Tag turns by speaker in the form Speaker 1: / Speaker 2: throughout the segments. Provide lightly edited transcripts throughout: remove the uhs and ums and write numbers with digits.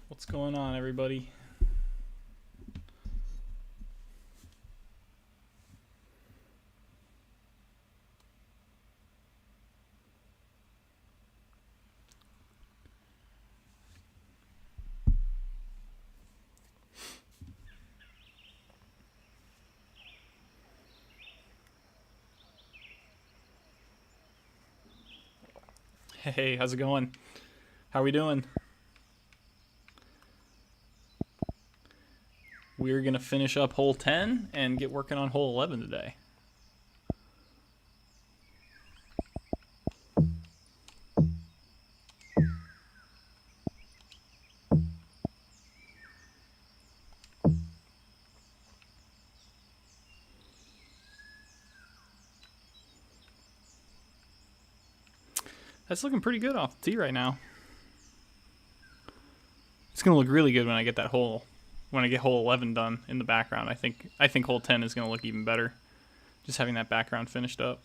Speaker 1: What's going on, everybody? Hey, how's it going? How are we doing? We're going to finish up hole 10 and get working on hole 11 today. That's looking pretty good off the tee right now. It's going to look really good when I get that hole, when I get hole 11 done in the background. I think hole 10 is going to look even better, just having that background finished up.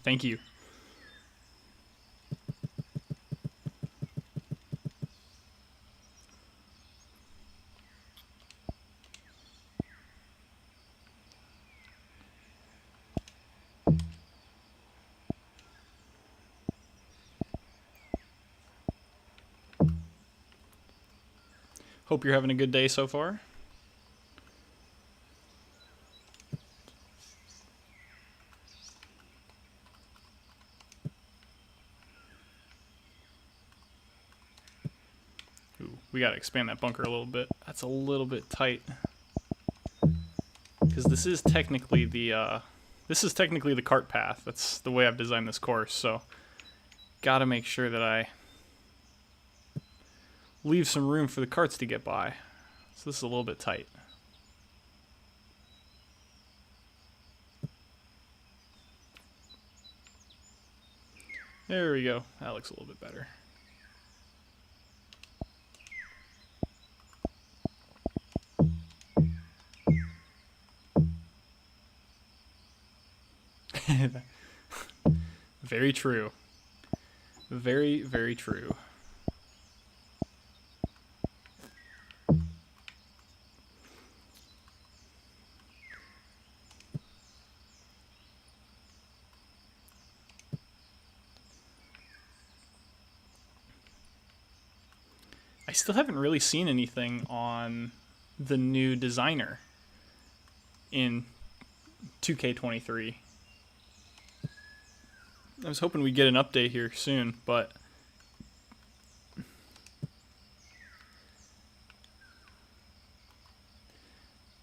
Speaker 1: Thank you. Hope you're having a good day so far. Ooh, we got to expand that bunker a little bit. That's a little bit tight. Because this is technically the cart path. That's the way I've designed this course, so gotta make sure that I leave some room for the carts to get by. So this is a little bit tight. There we go. That looks a little bit better. Very true. Very, very true. I still haven't really seen anything on the new designer in 2K23. I was hoping we'd get an update here soon, but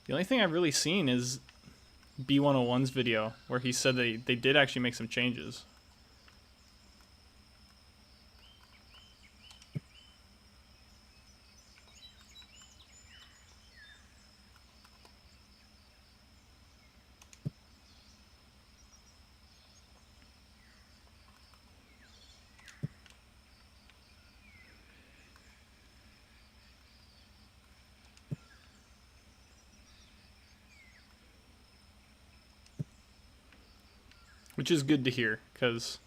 Speaker 1: the only thing I've really seen is B101's video where he said they did actually make some changes. which is good to hear, because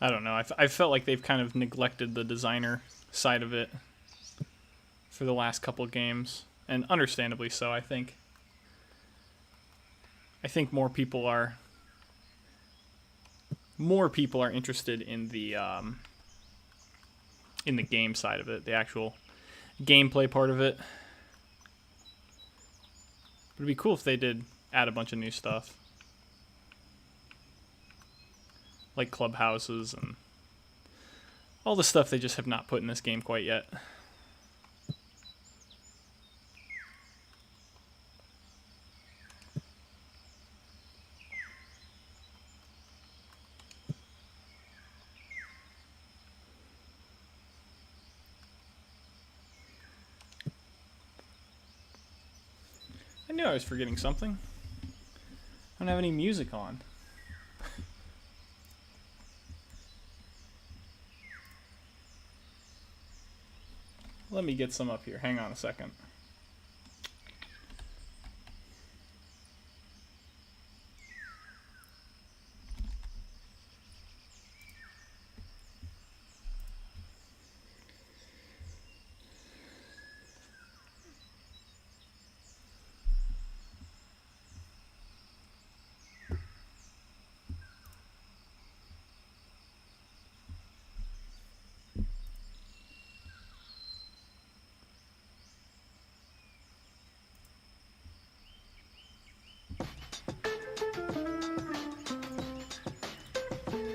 Speaker 1: I don't know, I felt like they've kind of neglected the designer side of it for the last couple of games, and understandably so. I think more people are interested in the game side of it, the actual gameplay part of it. It'd be cool if they did add a bunch of new stuff, like clubhouses and all the stuff they just have not put in this game quite yet. I knew I was forgetting something. I don't have any music on. Let me get some up here. Hang on a second.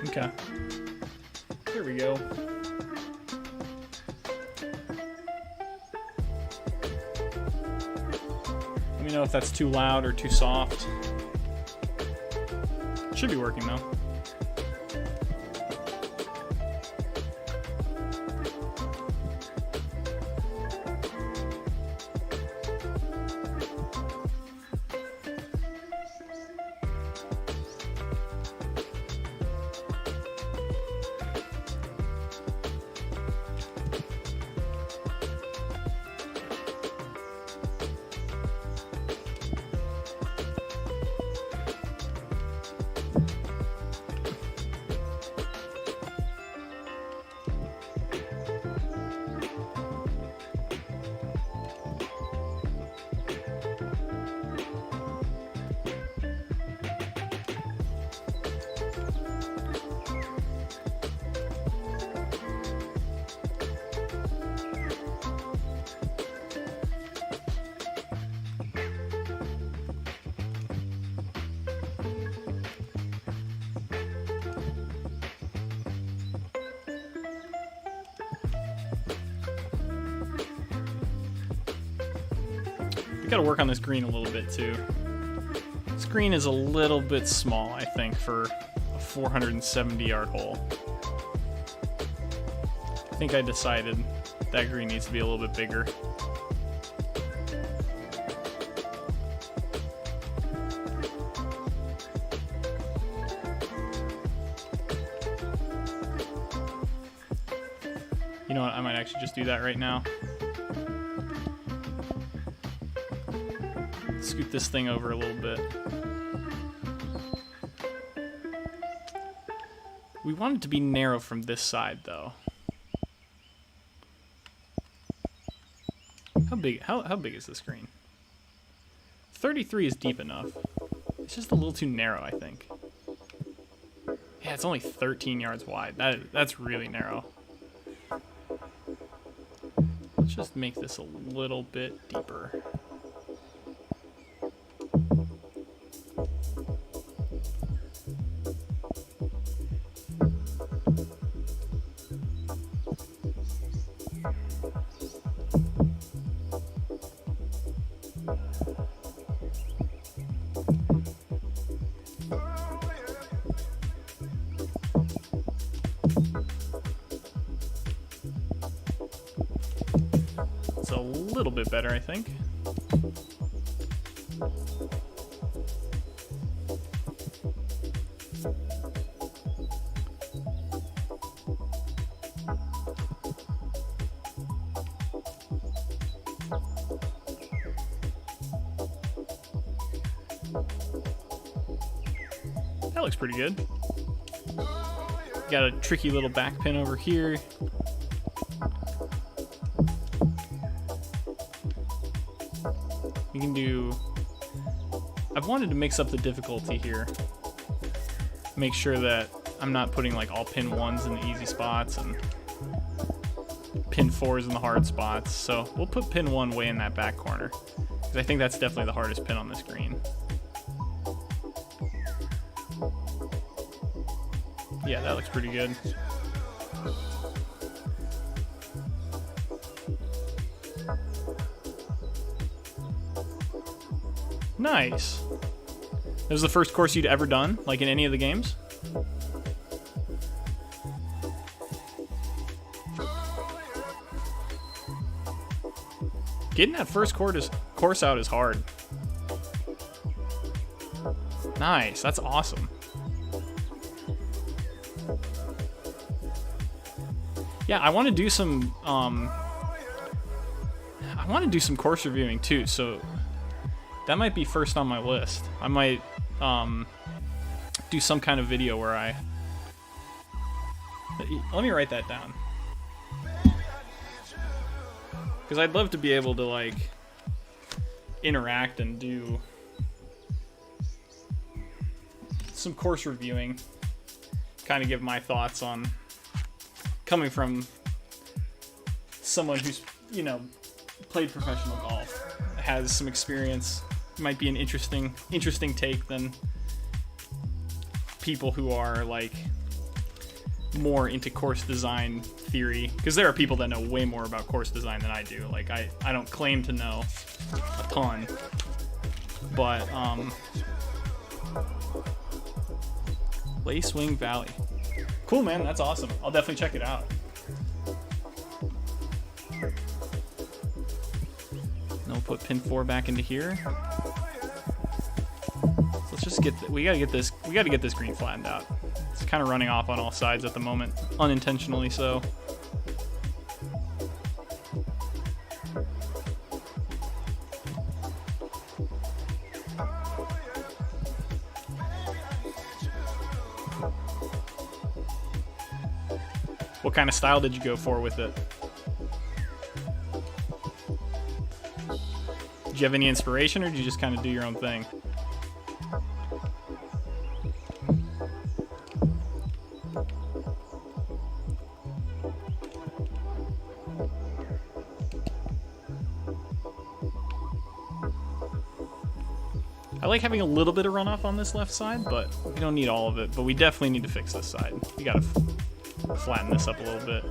Speaker 1: Okay. Here we go. Let me know if that's too loud or too soft. Should be working though. We gotta work on this green a little bit too. This green is a little bit small, I think, for a 470-yard hole. I think I decided that green needs to be a little bit bigger. You know what, I might actually just do that right now. Scoot this thing over a little bit. We want it to be narrow from this side, though. How big is this screen? 33 is deep enough. It's just a little too narrow, I think. Yeah, it's only 13 yards wide. That's really narrow. Let's just make this a little bit deeper. It's a little bit better, I think. That looks pretty good. Got a tricky little back pin over here. You can do... I've wanted to mix up the difficulty here. Make sure that I'm not putting like all pin 1s in the easy spots and pin 4s in the hard spots. So we'll put pin 1 way in that back corner, because I think that's definitely the hardest pin on this green. Yeah, that looks pretty good. Nice. This was the first course you'd ever done, like in any of the games? Getting that first course out is hard. Nice, that's awesome. Yeah, I want to do some course reviewing too, so that might be first on my list. I might do some kind of video where let me write that down, because I'd love to be able to like interact and do some course reviewing, kind of give my thoughts on, coming from someone who's, you know, played professional golf, has some experience. Might be an interesting take than people who are like more into course design theory, because there are people that know way more about course design than I do. Like I don't claim to know a ton, but Lacewing Valley. Cool, man, that's awesome. I'll definitely check it out. And we'll put pin 4 back into here. Let's just we gotta get this green flattened out. It's kind of running off on all sides at the moment, unintentionally so. What kind of style did you go for with it? Did you have any inspiration, or did you just kind of do your own thing? I like having a little bit of runoff on this left side, but we don't need all of it. But we definitely need to fix this side. We gotta flatten this up a little bit.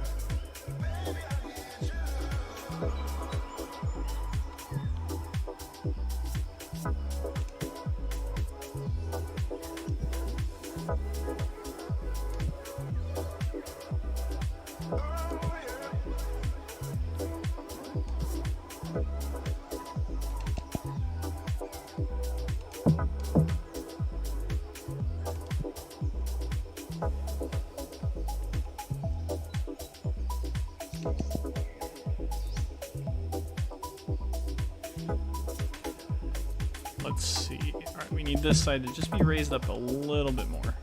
Speaker 1: Let's see. Alright, we need this side to just be raised up a little bit more.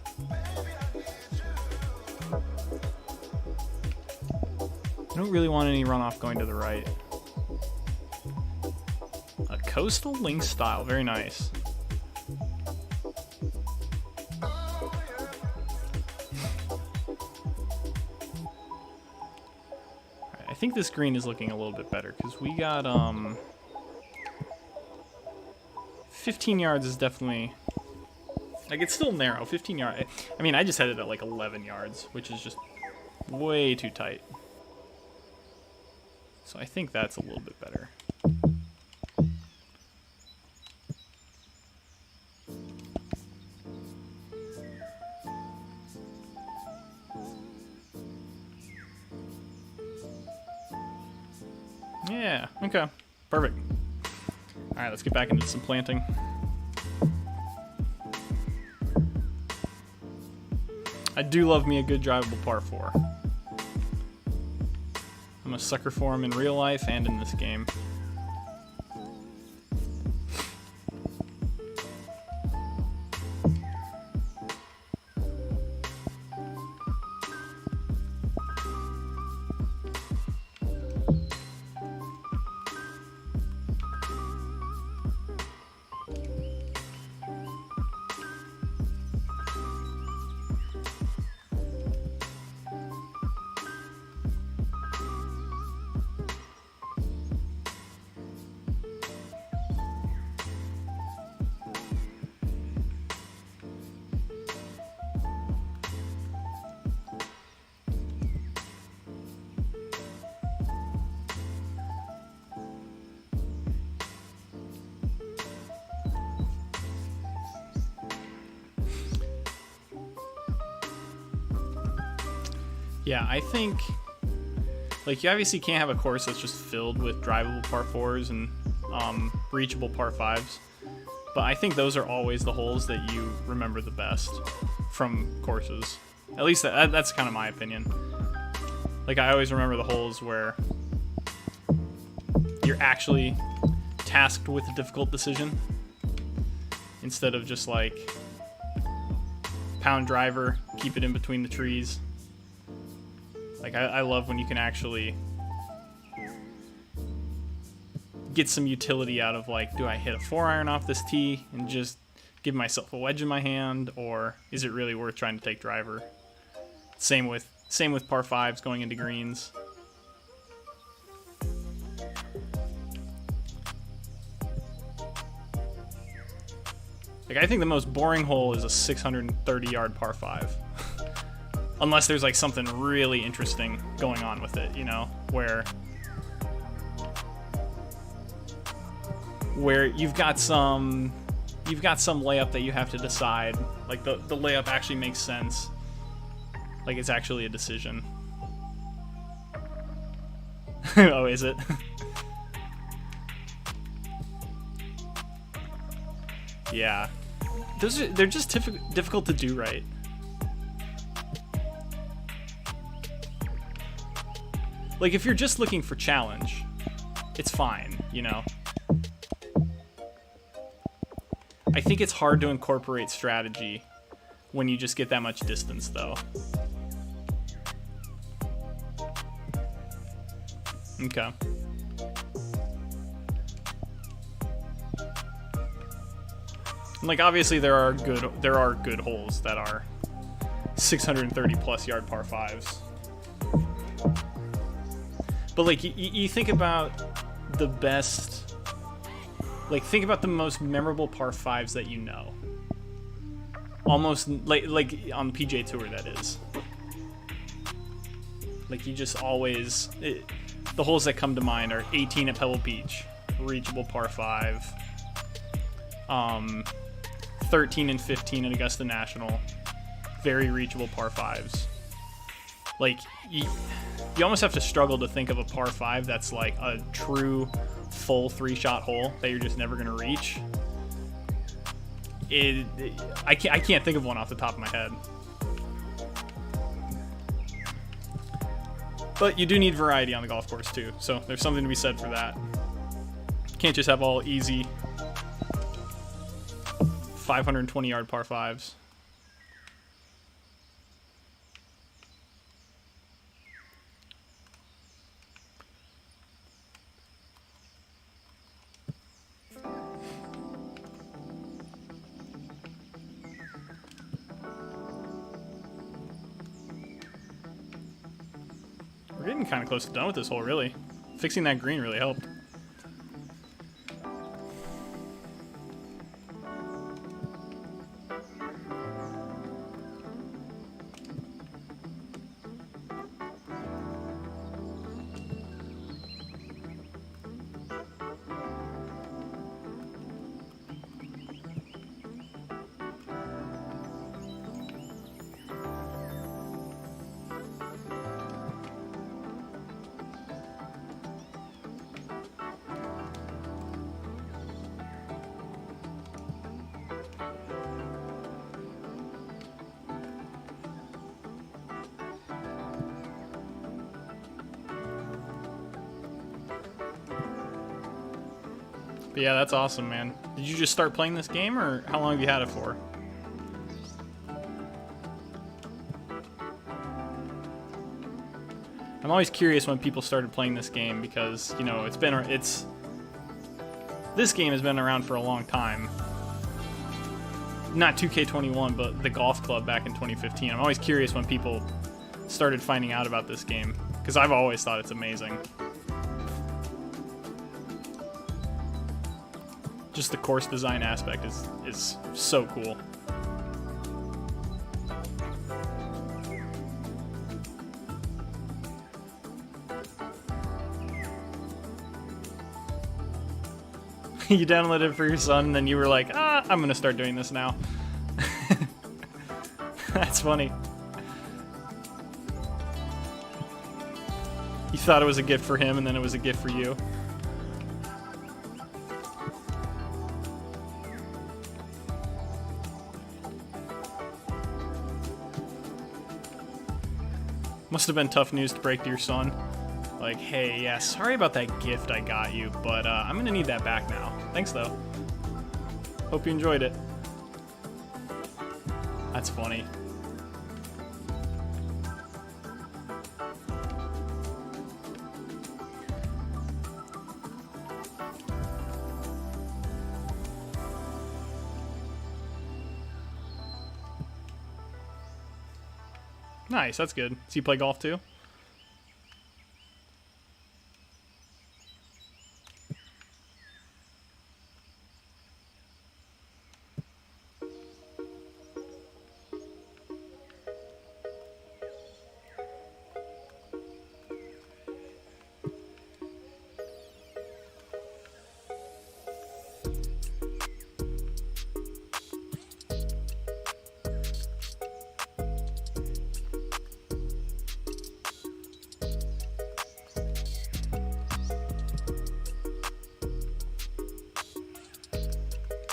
Speaker 1: I don't really want any runoff going to the right. A coastal link style, very nice. Alright, I think this green is looking a little bit better, because we got 15 yards is definitely, like, it's still narrow. 15 yards. I mean, I just had it at like 11 yards, which is just way too tight. So I think that's a little bit better. Yeah, okay. Perfect. Alright, let's get back into some planting. I do love me a good drivable par 4. I'm a sucker for them in real life and in this game. Yeah, I think, like, you obviously can't have a course that's just filled with drivable par 4s and reachable par 5s. But I think those are always the holes that you remember the best from courses. At least that's kind of my opinion. Like, I always remember the holes where you're actually tasked with a difficult decision instead of just like pound driver, keep it in between the trees. Like, I love when you can actually get some utility out of, like, do I hit a 4-iron off this tee and just give myself a wedge in my hand, or is it really worth trying to take driver? Same with par 5s going into greens. Like, I think the most boring hole is a 630-yard par 5. Unless there's, like, something really interesting going on with it, you know, where you've got some layup that you have to decide. Like, the layup actually makes sense. Like, it's actually a decision. Oh, is it? Yeah. They're just difficult to do right. Like, if you're just looking for challenge, it's fine, you know? I think it's hard to incorporate strategy when you just get that much distance, though. Okay. Like, obviously there are good holes that are 630 plus yard par 5s. But, like, you think about the best, like, think about the most memorable par 5s that you know. Almost like on the PGA Tour, that is. Like, you just always, the holes that come to mind are 18 at Pebble Beach, reachable par 5. 13 and 15 at Augusta National, very reachable par 5s. Like, you almost have to struggle to think of a par 5 that's like a true full 3-shot hole that you're just never going to reach. I can't think of one off the top of my head. But you do need variety on the golf course too, so there's something to be said for that. You can't just have all easy 520-yard par 5s. We're getting kind of close to done with this hole, really. Fixing that green really helped. But yeah, that's awesome, man. Did you just start playing this game, or how long have you had it for? I'm always curious when people started playing this game because, you know, this game has been around for a long time. Not 2K21, but the Golf Club back in 2015. I'm always curious when people started finding out about this game because I've always thought it's amazing. Just the course design aspect is so cool. You downloaded it for your son, and then you were like, I'm gonna start doing this now. That's funny. You thought it was a gift for him, and then it was a gift for you. Must have been tough news to break to your son. Like, hey, yeah, sorry about that gift I got you, but I'm gonna need that back now. Thanks, though. Hope you enjoyed it. That's funny. Nice, that's good. So you play golf too?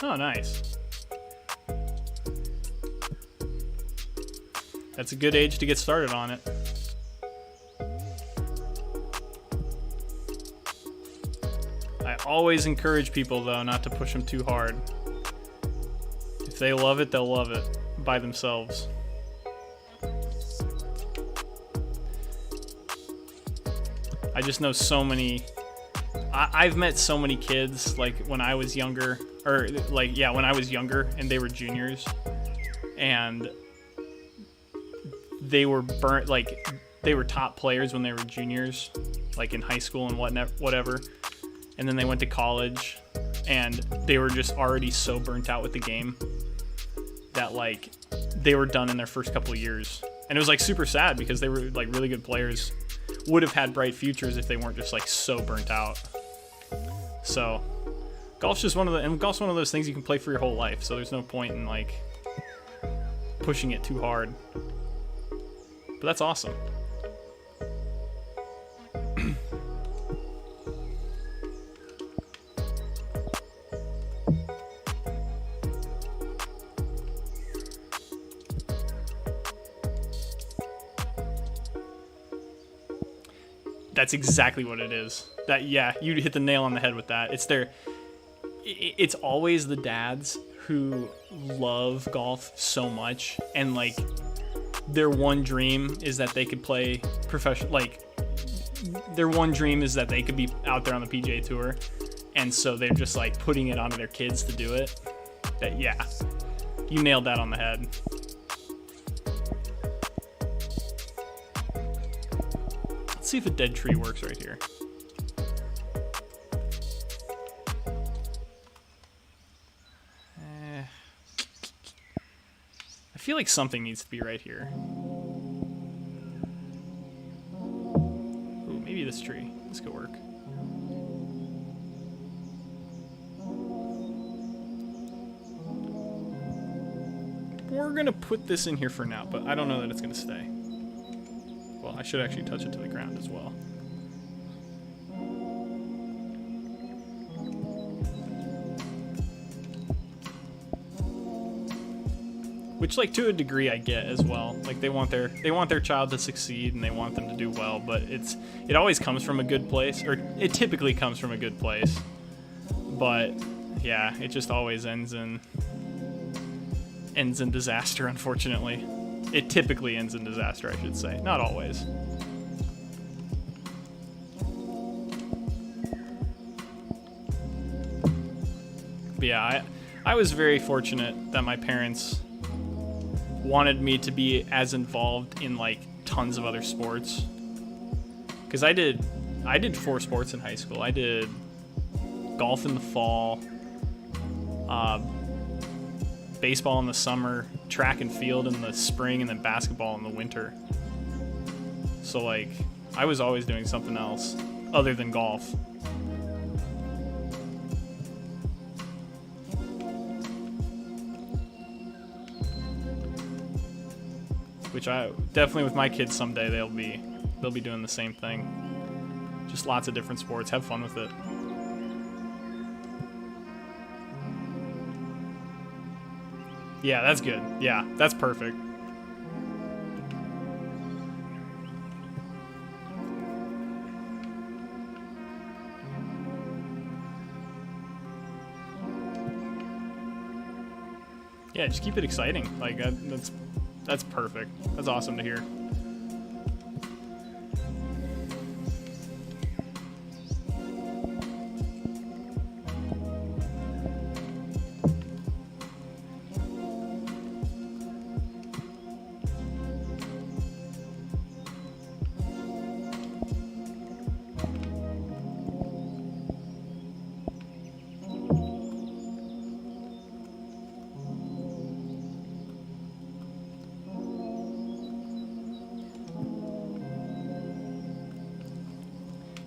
Speaker 1: Oh, nice. That's a good age to get started on it. I always encourage people, though, not to push them too hard. If they love it, they'll love it by themselves. I just know so many... I've met so many kids, like, when I was younger, or, like, yeah, when I was younger, and they were juniors, and they were burnt, like, they were top players when they were juniors, like, in high school and whatever, and then they went to college, and they were just already so burnt out with the game that, like, they were done in their first couple of years, and it was, like, super sad, because they were, like, really good players, would have had bright futures if they weren't just, like, so burnt out. So, golf's just one of those things you can play for your whole life. So there's no point in like pushing it too hard. But that's awesome. That's exactly what it is. That, yeah, you hit the nail on the head with that. It's always the dads who love golf so much, and like their one dream is that they could play professional. Like their one dream is that they could be out there on the PGA Tour, and so they're just like putting it onto their kids to do it. That, yeah, you nailed that on the head. Let's see if a dead tree works right here. I feel like something needs to be right here. Ooh, maybe this tree. This could work. We're gonna put this in here for now, but I don't know that it's gonna stay. Well, I should actually touch it to the ground as well. Which, like, to a degree I get as well. Like, they want their child to succeed and they want them to do well, but it always comes from a good place, or it typically comes from a good place. But yeah, it just always ends in disaster, unfortunately. It typically ends in disaster, I should say. Not always. But yeah, I was very fortunate that my parents wanted me to be as involved in like tons of other sports, because I did 4 sports in high school. I did golf in the fall, baseball in the summer, track and field in the spring, and then basketball in the winter. So like I was always doing something else other than golf. Which I definitely, with my kids someday, they'll be doing the same thing. Just lots of different sports. Have fun with it. Yeah, that's good. Yeah, that's perfect. Yeah, just keep it exciting. Like that's perfect. That's awesome to hear.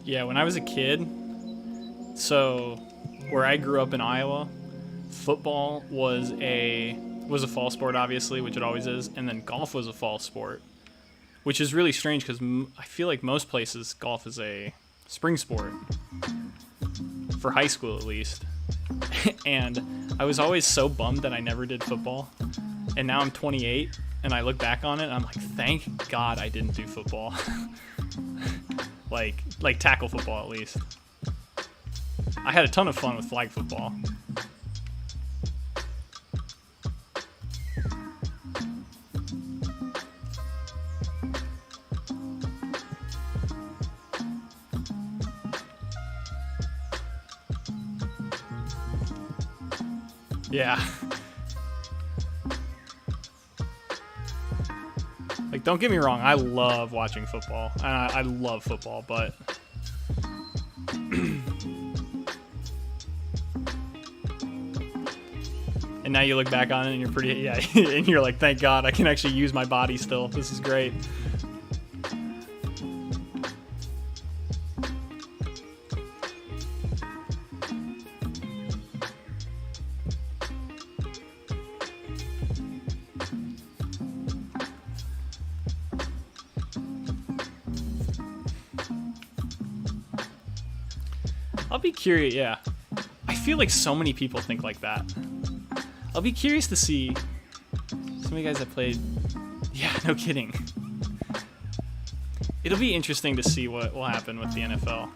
Speaker 1: Yeah, when I was a kid, so where I grew up in Iowa, football was a fall sport, obviously, which it always is, and then golf was a fall sport, which is really strange because I feel like most places golf is a spring sport, for high school at least. And I was always so bummed that I never did football, and now I'm 28, and I look back on it, and I'm like, thank God I didn't do football. Like tackle football at least. I had a ton of fun with flag football. Yeah. Like, don't get me wrong, I love watching football. I love football, but and now you look back on it and you're pretty, and you're like, thank God I can actually use my body still. This is great. I'll be curious, yeah. I feel like so many people think like that. I'll be curious to see some of you guys that played. Yeah, no kidding. It'll be interesting to see what will happen with the NFL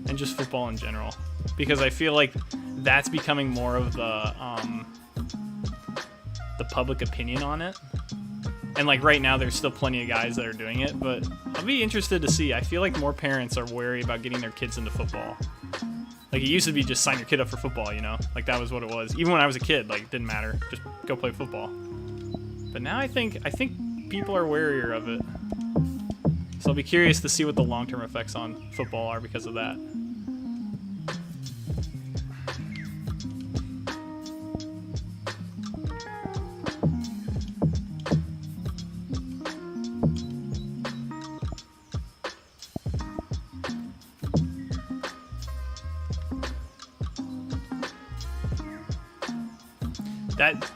Speaker 1: and just football in general, because I feel like that's becoming more of the public opinion on it. And like right now, there's still plenty of guys that are doing it, but I'll be interested to see. I feel like more parents are wary about getting their kids into football. Like, it used to be just sign your kid up for football, you know? Like, that was what it was. Even when I was a kid, like, it didn't matter. Just go play football. But now I think people are warier of it. So I'll be curious to see what the long-term effects on football are because of that.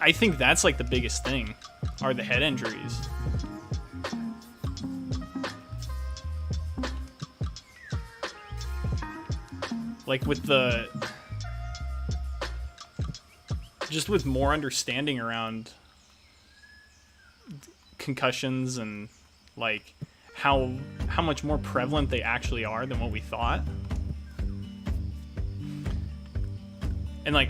Speaker 1: I think that's like the biggest thing, are the head injuries. Like with with more understanding around concussions and like how much more prevalent they actually are than what we thought. And like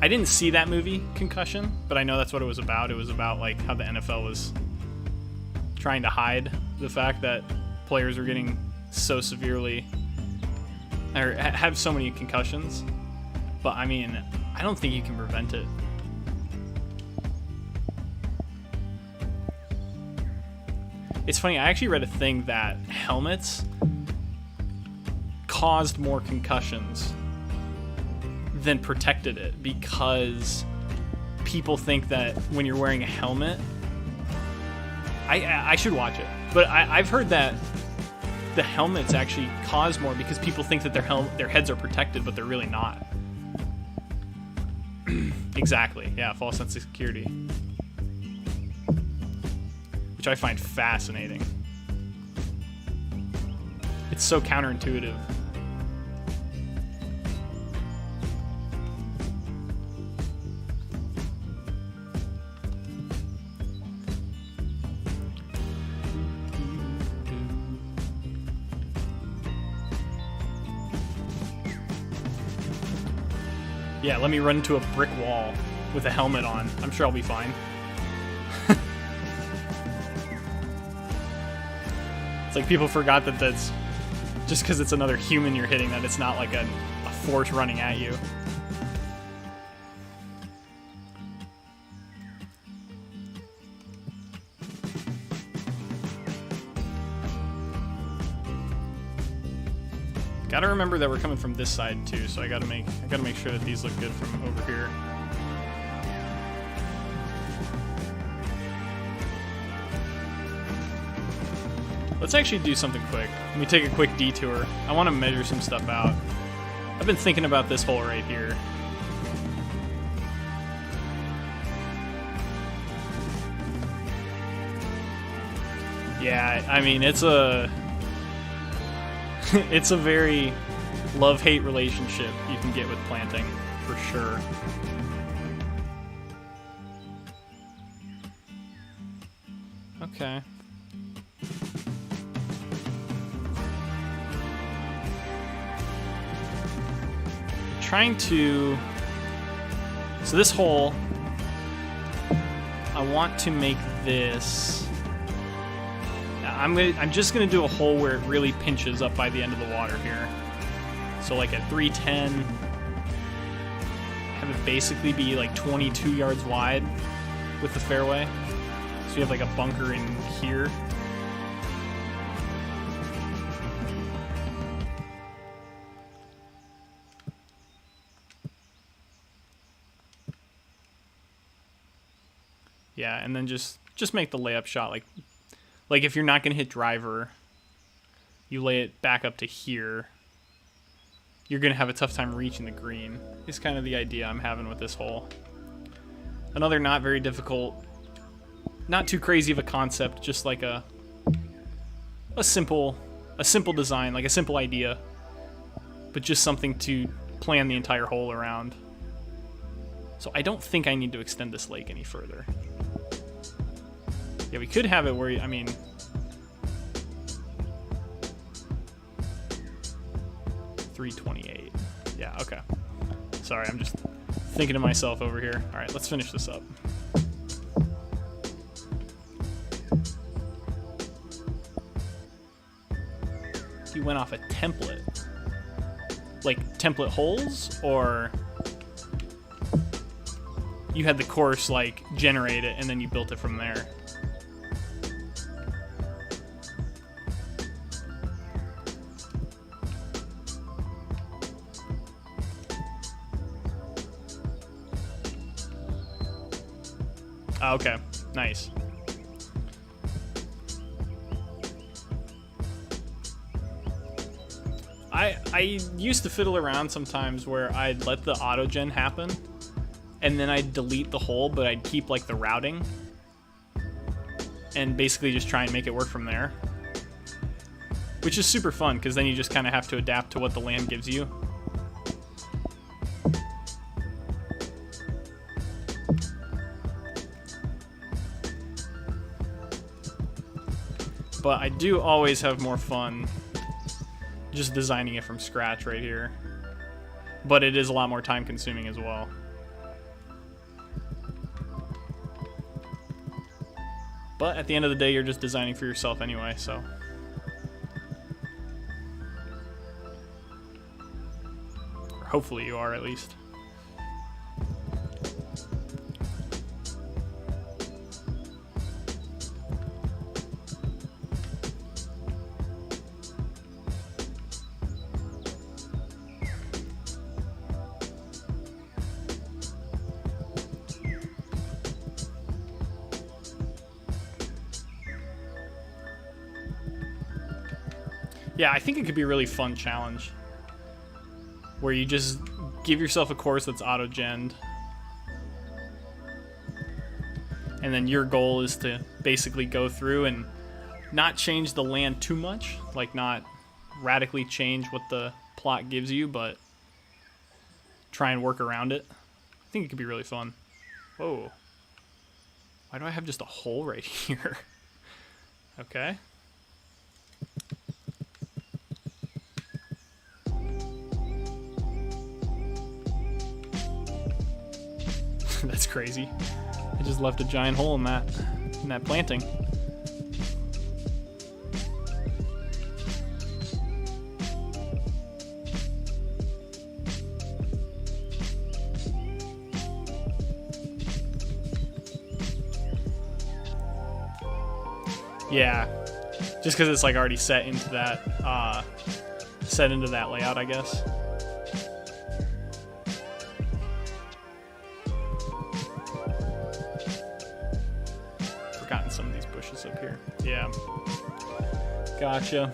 Speaker 1: I didn't see that movie, Concussion, but I know that's what it was about. It was about like how the NFL was trying to hide the fact that players were getting so severely or have so many concussions. But I mean, I don't think you can prevent it. It's funny, I actually read a thing that helmets caused more concussions than protected it, because people think that when you're wearing a helmet, I should watch it, but I've heard that the helmets actually cause more because people think that their heads are protected, but they're really not. Exactly, yeah, false sense of security, which I find fascinating. It's so counterintuitive. Yeah, let me run into a brick wall with a helmet on. I'm sure I'll be fine. It's like people forgot that that's just because it's another human you're hitting, that it's not like a force running at you. Gotta remember that we're coming from this side too, so I gotta make sure that these look good from over here. Let's actually do something quick. Let me take a quick detour. I want to measure some stuff out. I've been thinking about this hole right here. Yeah, I mean, it's a it's a very love-hate relationship you can get with planting, for sure. Okay. Trying to... So this hole, I want to make this... I'm just gonna do a hole where it really pinches up by the end of the water here. So like at 310, have it basically be like 22 yards wide with the fairway. So you have like a bunker in here. Yeah, and then just make the layup shot like if you're not going to hit driver, you lay it back up to here, you're going to have a tough time reaching the green. Is kind of the idea I'm having with this hole. Another not very difficult, not too crazy of a concept, just like a simple design, like a simple idea, but just something to plan the entire hole around. So I don't think I need to extend this lake any further. Yeah, we could have it where, I mean... .328. Yeah, okay. Sorry, I'm just thinking to myself over here. All right, let's finish this up. He went off a template. Like, template holes, or... you had the course, like, generate it, and then you built it from there? Oh, okay, nice. I used to fiddle around sometimes where I'd let the autogen happen, and then I'd delete the hole, but I'd keep like the routing, and basically just try and make it work from there. Which is super fun, because then you just kind of have to adapt to what the land gives you. But I do always have more fun just designing it from scratch right here. But it is a lot more time consuming as well. But at the end of the day, you're just designing for yourself anyway, so. Or hopefully you are, at least. Yeah, I think it could be a really fun challenge where you just give yourself a course that's auto-genned, and then your goal is to basically go through and not change the land too much, like not radically change what the plot gives you, but try and work around it. I think it could be really fun. Whoa. Why do I have just a hole right here? Okay. That's crazy. I just left a giant hole in that planting. Yeah, just because it's like already set into that layout, I guess. Forgotten some of these bushes up here. Yeah, gotcha.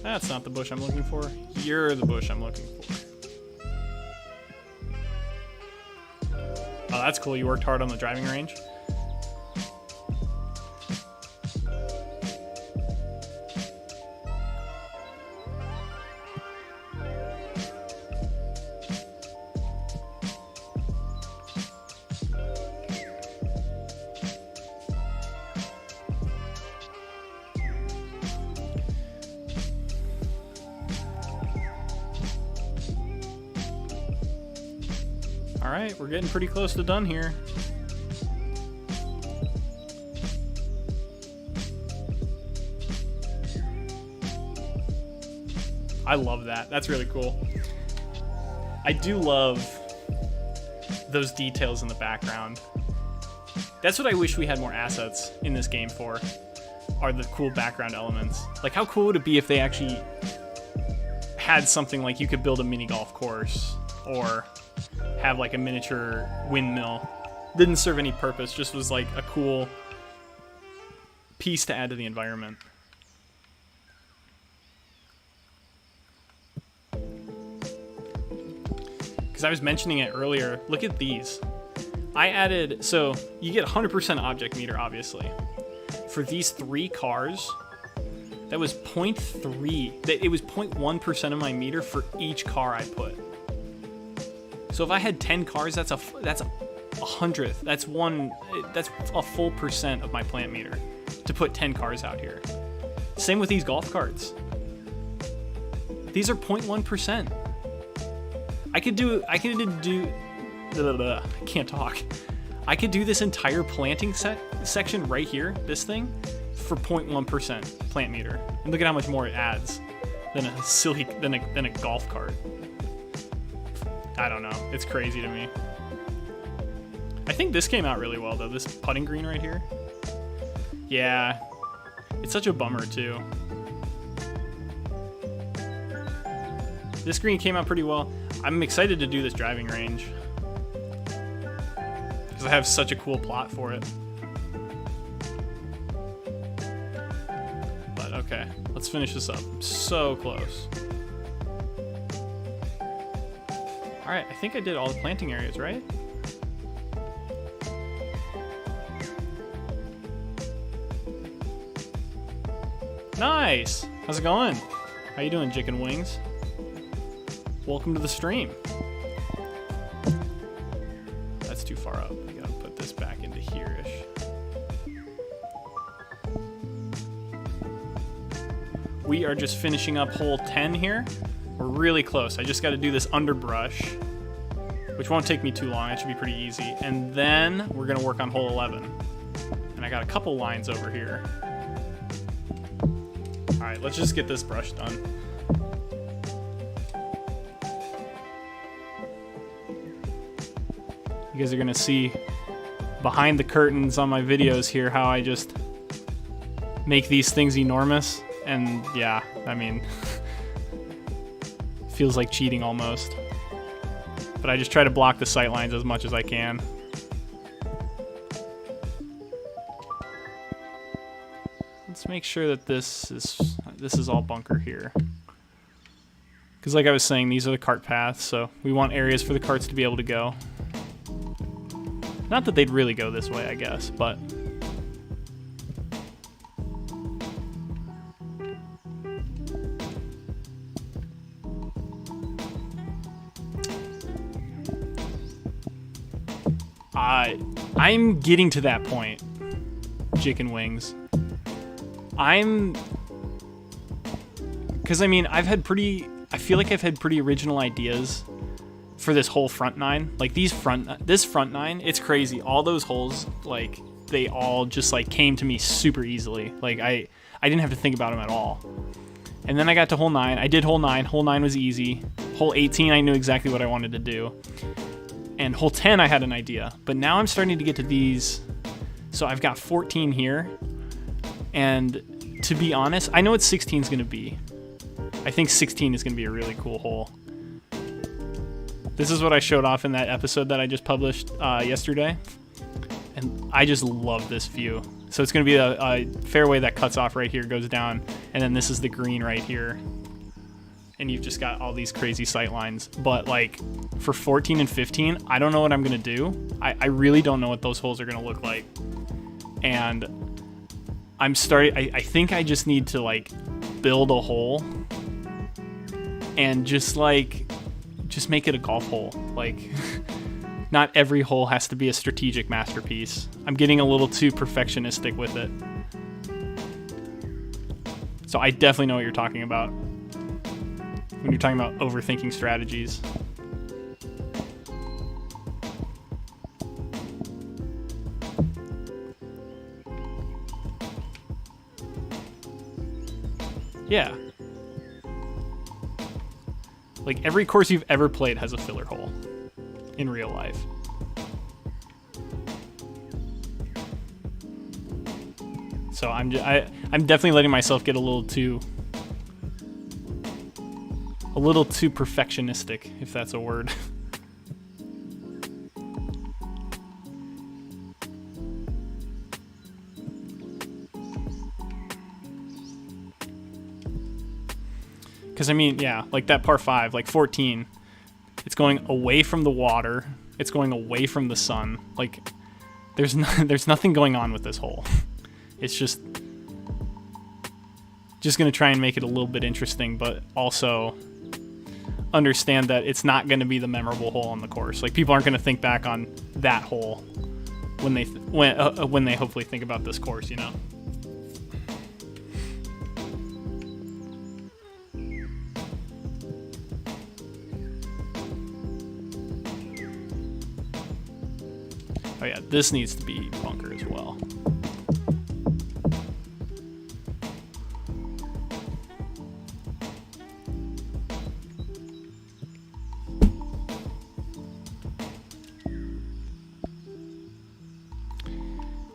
Speaker 1: That's not the bush I'm looking for. You're the bush I'm looking for. Oh, that's cool. You worked hard on the driving range. All right, we're getting pretty close to done here. I love that. That's really cool. I do love those details in the background. That's what I wish we had more assets in this game for, are the cool background elements. Like, how cool would it be if they actually had something like you could build a mini golf course or have like a miniature windmill. Didn't serve any purpose, just was like a cool piece to add to the environment. Because I was mentioning it earlier, look at these. I added, so you get 100% object meter, obviously. For these 3 cars, that was 0.3, it was 0.1% of my meter for each car I put. So if I had 10 cars, that's a hundredth. That's a full percent of my plant meter to put 10 cars out here. Same with these golf carts. These are 0.1%. I can't talk. I could do this entire planting section right here, this thing, for 0.1% plant meter. And look at how much more it adds than a golf cart. I don't know. It's crazy to me. I think this came out really well, though. This putting green right here. Yeah. It's such a bummer, too. This green came out pretty well. I'm excited to do this driving range, because I have such a cool plot for it. But, okay. Let's finish this up. So close. Alright, I think I did all the planting areas, right? Nice! How's it going? How you doing, Chicken Wings? Welcome to the stream. That's too far up. I gotta put this back into here-ish. We are just finishing up hole 10 here. We're really close. I just got to do this underbrush, which won't take me too long. It should be pretty easy. And then we're going to work on hole 11. And I got a couple lines over here. All right, let's just get this brush done. You guys are going to see behind the curtains on my videos here how I just make these things enormous. And yeah, I mean... feels like cheating almost. But I just try to block the sight lines as much as I can.
Speaker 2: Let's
Speaker 1: make sure that this is all bunker here. Because like I was saying, these are the cart paths, so we want areas for the carts to be able to go. Not that they'd really go this way, I guess, but... I'm getting to that point, Chicken Wings. Because I mean, I feel like I've had pretty original ideas for this whole front nine. Like this front nine, it's crazy. All those holes, like they all just like came to me super easily. Like I didn't have to think about them at all. And then I got to hole 9. I did hole 9. Hole 9 was easy. Hole 18, I knew exactly what I wanted to do. And hole 10, I had an idea. But now I'm starting to get to these. So I've got 14 here. And to be honest, I know what 16 is going to be. I think 16 is going to be a really cool hole. This is what I showed off in that episode that I just published yesterday. And I just love this view. So it's going to be a fairway that cuts off right here, goes down. And then this is the green right here. And you've just got all these crazy sight lines. But like for 14 and 15, I don't know what I'm going to do. I really don't know what those holes are going to look like. And I think I just need to like build a hole and just make it a golf hole. Like not every hole has to be a strategic masterpiece. I'm getting a little too perfectionistic with it. So I definitely know what you're talking about when you're talking about overthinking strategies. Yeah. Like every course you've ever played has a filler hole in real life. So I'm definitely letting myself get a little too perfectionistic, if that's a word. Because I mean, yeah, like that par 5, like 14, it's going away from the water, it's going away from the sun. Like there's nothing going on with this hole. It's just gonna try and make it a little bit interesting, but also understand that it's not gonna be the memorable hole on the course. Like people aren't gonna think back on that hole when they hopefully think about this course, you know. Oh yeah, this needs to be bunker as well.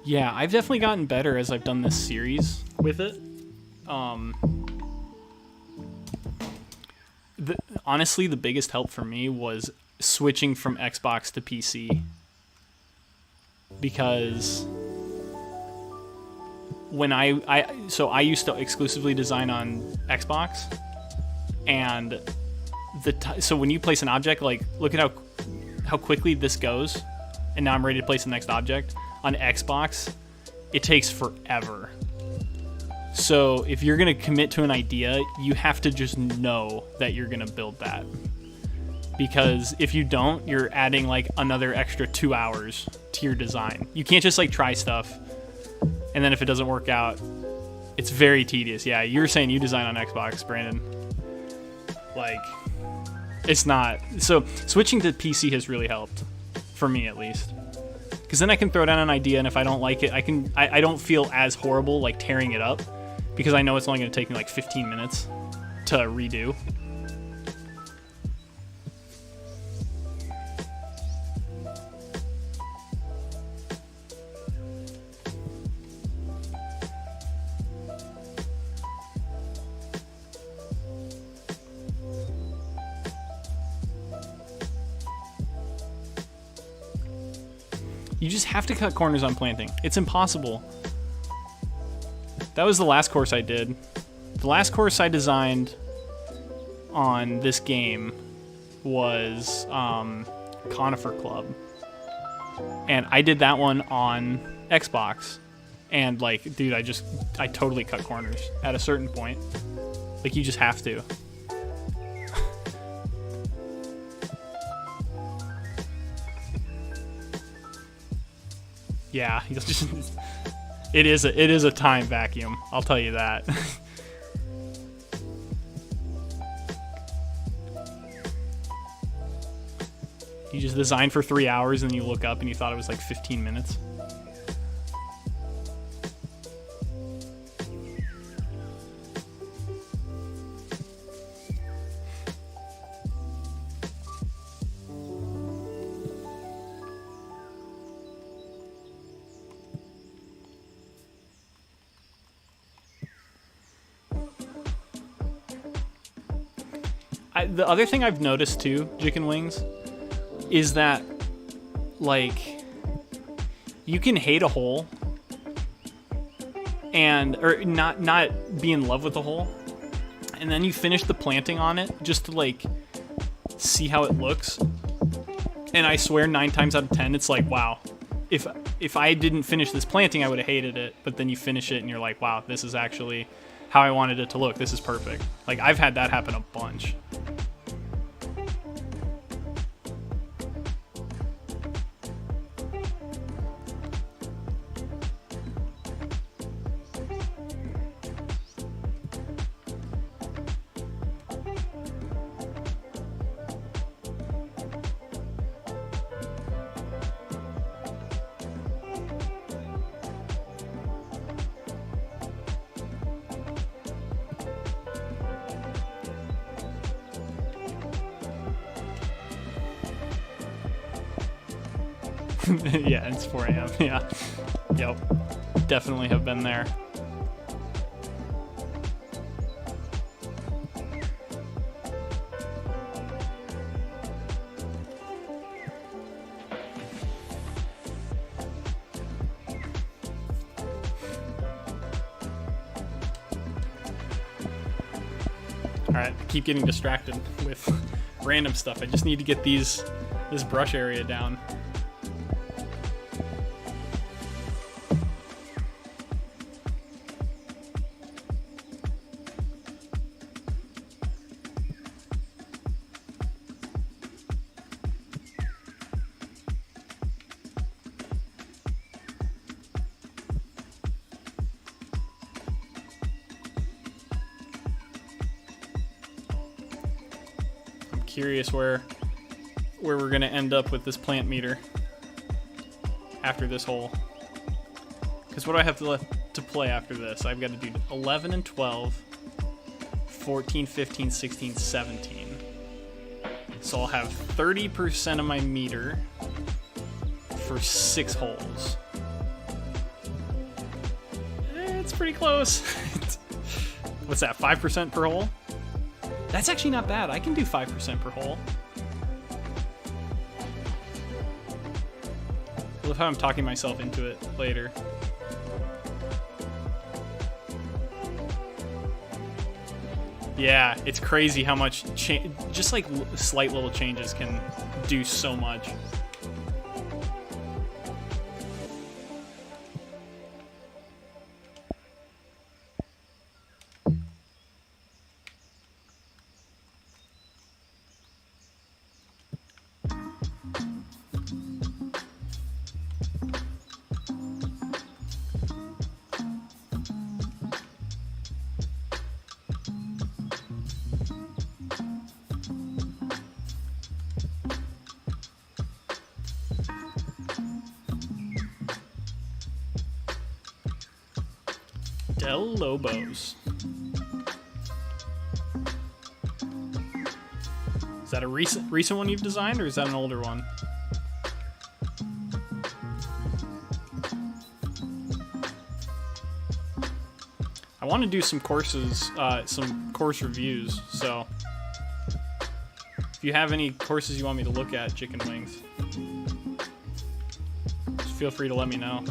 Speaker 1: Yeah, I've definitely gotten better as I've done this series with it. Honestly, the biggest help for me was switching from Xbox to PC. Because when I used to exclusively design on Xbox, and so when you place an object, like look at how quickly this goes, and now I'm ready to place the next object. On Xbox, it takes forever. So if you're gonna commit to an idea, you have to just know that you're gonna build that. Because if you don't, you're adding like another extra 2 hours to your design. You can't just like try stuff, and then if it doesn't work out, it's very tedious. Yeah, you were saying you design on Xbox, Brandon. Like, it's not. So switching to PC has really helped, for me at least. Because then I can throw down an idea, and if I don't like it, I don't feel as horrible like tearing it up, because I know it's only going to take me like 15 minutes to redo. You just have to cut corners on planting. It's impossible. That was the last course I did. The last course I designed on this game was Conifer Club. And I did that one on Xbox. And, like, dude, I totally cut corners at a certain point. Like, you just have to. Yeah, you'll just... It is a time vacuum, I'll tell you that. You just designed for 3 hours and then you look up and you thought it was like 15 minutes. The other thing I've noticed too, Chicken Wings, is that, like, you can hate a hole or not be in love with the hole, and then you finish the planting on it just to, like, see how it looks. And I swear 9 times out of 10, it's like, wow, if I didn't finish this planting, I would have hated it. But then you finish it and you're like, wow, this is actually how I wanted it to look. This is perfect. Like, I've had that happen a bunch. Yeah, it's 4 a.m. Yeah. Yep. Definitely have been there. Alright, I keep getting distracted with random stuff. I just need to get this brush area down. Curious where we're gonna end up with this plant meter after this hole. Because what do I have to play after this? I've got to do 11 and 12, 14, 15, 16, 17. So I'll have 30% of my meter for 6 holes. It's pretty close. What's that, 5% per hole? That's actually not bad. I can do 5% per hole. I love how I'm talking myself into it later. Yeah, it's crazy how much just like slight little changes can do so much. Del Lobos. Is that a recent one you've designed, or is that an older one? I want to do some courses, some course reviews, so if you have any courses you want me to look at, Chicken Wings, just feel free to let me know.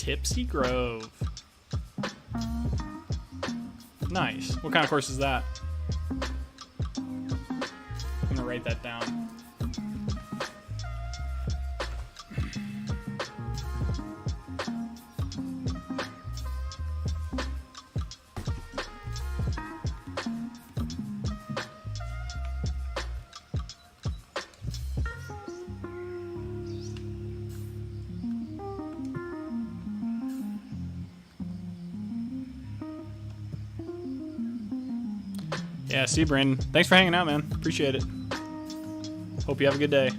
Speaker 1: Tipsy Grove. Nice. What kind of course is that? I'm gonna write that down. Yeah, see you, Brandon. Thanks for hanging out, man. Appreciate it. Hope you have a good day.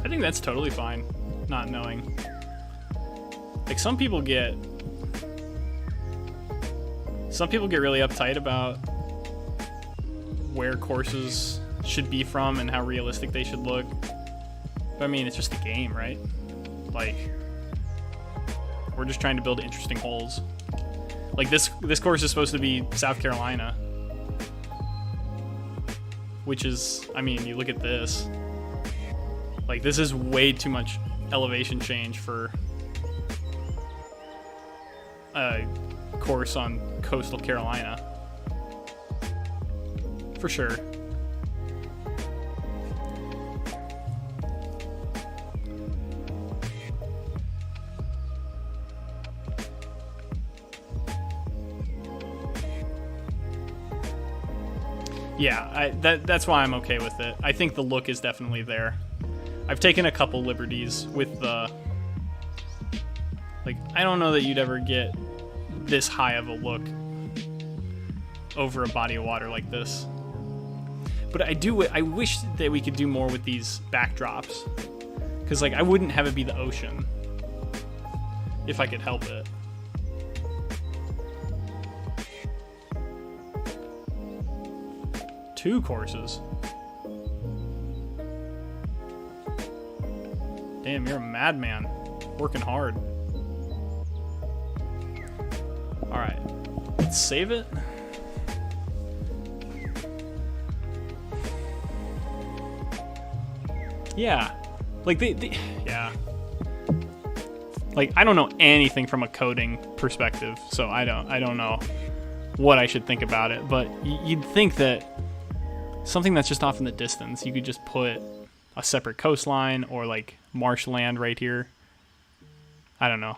Speaker 1: I think that's totally fine, not knowing. Like, some people get really uptight about where courses should be from and how realistic they should look. But I mean, it's just a game, right? Like, we're just trying to build interesting holes. Like, this course is supposed to be South Carolina, which is, I mean, you look at this. Like, this is way too much elevation change for a course on coastal Carolina. For sure. Yeah, that's why I'm okay with it. I think the look is definitely there. I've taken a couple liberties with the... Like, I don't know that you'd ever get this high of a look over a body of water like this. But I wish that we could do more with these backdrops. Because, like, I wouldn't have it be the ocean if I could help it. Two courses. Damn, you're a madman. Working hard. Alright. Let's save it. Yeah. Like, yeah. Like, I don't know anything from a coding perspective, so I don't know what I should think about it, but you'd think that something that's just off in the distance, you could just put a separate coastline or, like, marshland right here. I don't know.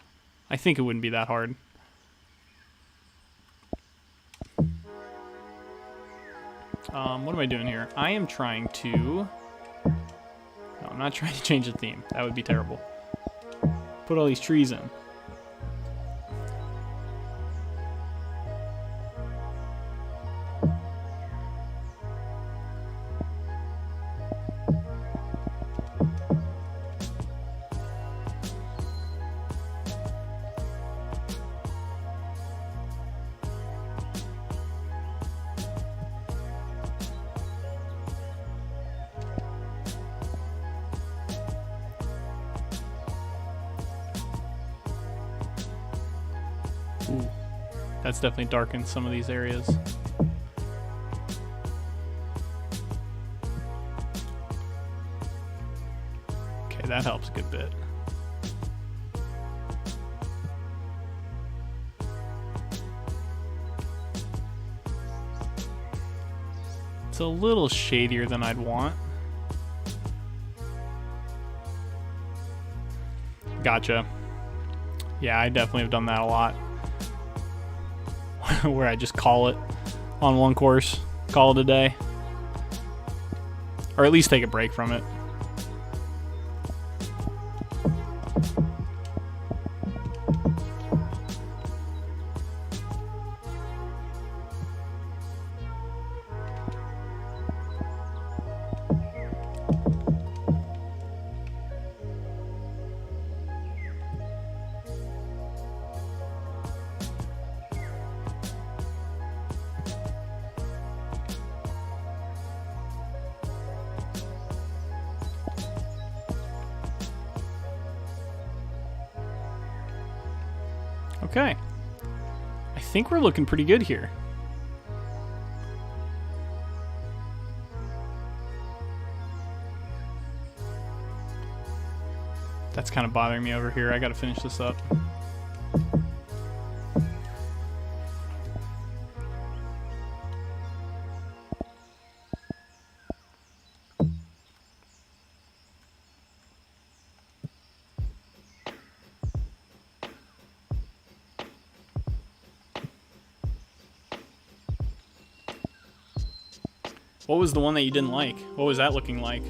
Speaker 1: I think it wouldn't be that hard. What am I doing here? I am trying to... No, I'm not trying to change the theme. That would be terrible. Put all these trees in. Ooh, that's definitely darkened some of these areas. Okay, that helps a good bit. It's a little shadier than I'd want. Gotcha. Yeah, I definitely have done that a lot. Where I just call it on one course, call it a day. Or at least take a break from it. Okay. I think we're looking pretty good here. That's kind of bothering me over here. I gotta finish this up. What was the one that you didn't like? What was that looking like?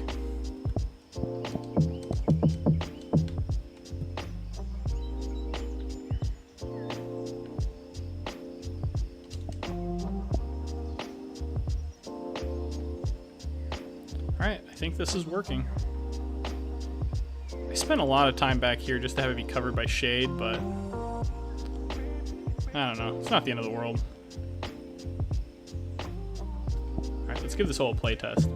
Speaker 1: Alright, I think this is working. I spent a lot of time back here just to have it be covered by shade, but I don't know. It's not the end of the world. Alright, let's give this whole a play test.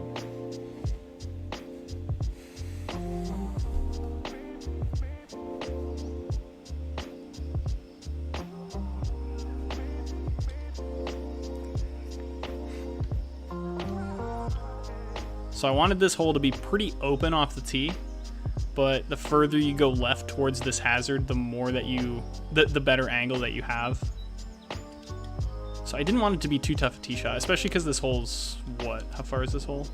Speaker 1: So I wanted this hole to be pretty open off the tee, but the further you go left towards this hazard, the more that the better angle that you have. So I didn't want it to be too tough a tee shot, especially because this hole's, what? How far is this hole?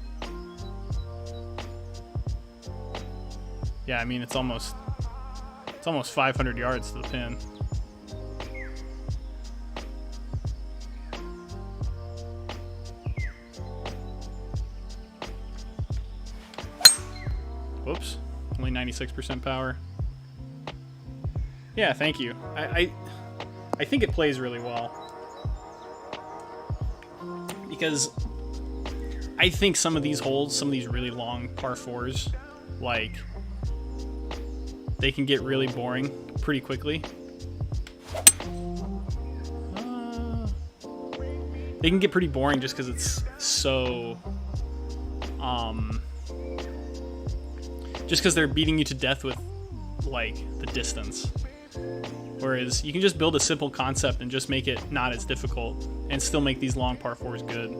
Speaker 1: Yeah, I mean, it's almost 500 yards to the pin. Whoops, only 96% power. Yeah, thank you. I think it plays really well. Because I think some of these holes, some of these really long par fours, like, they can get really boring pretty quickly. They can get pretty boring just because it's so, just because they're beating you to death with, like, the distance. Whereas you can just build a simple concept and just make it not as difficult and still make these long par fours good.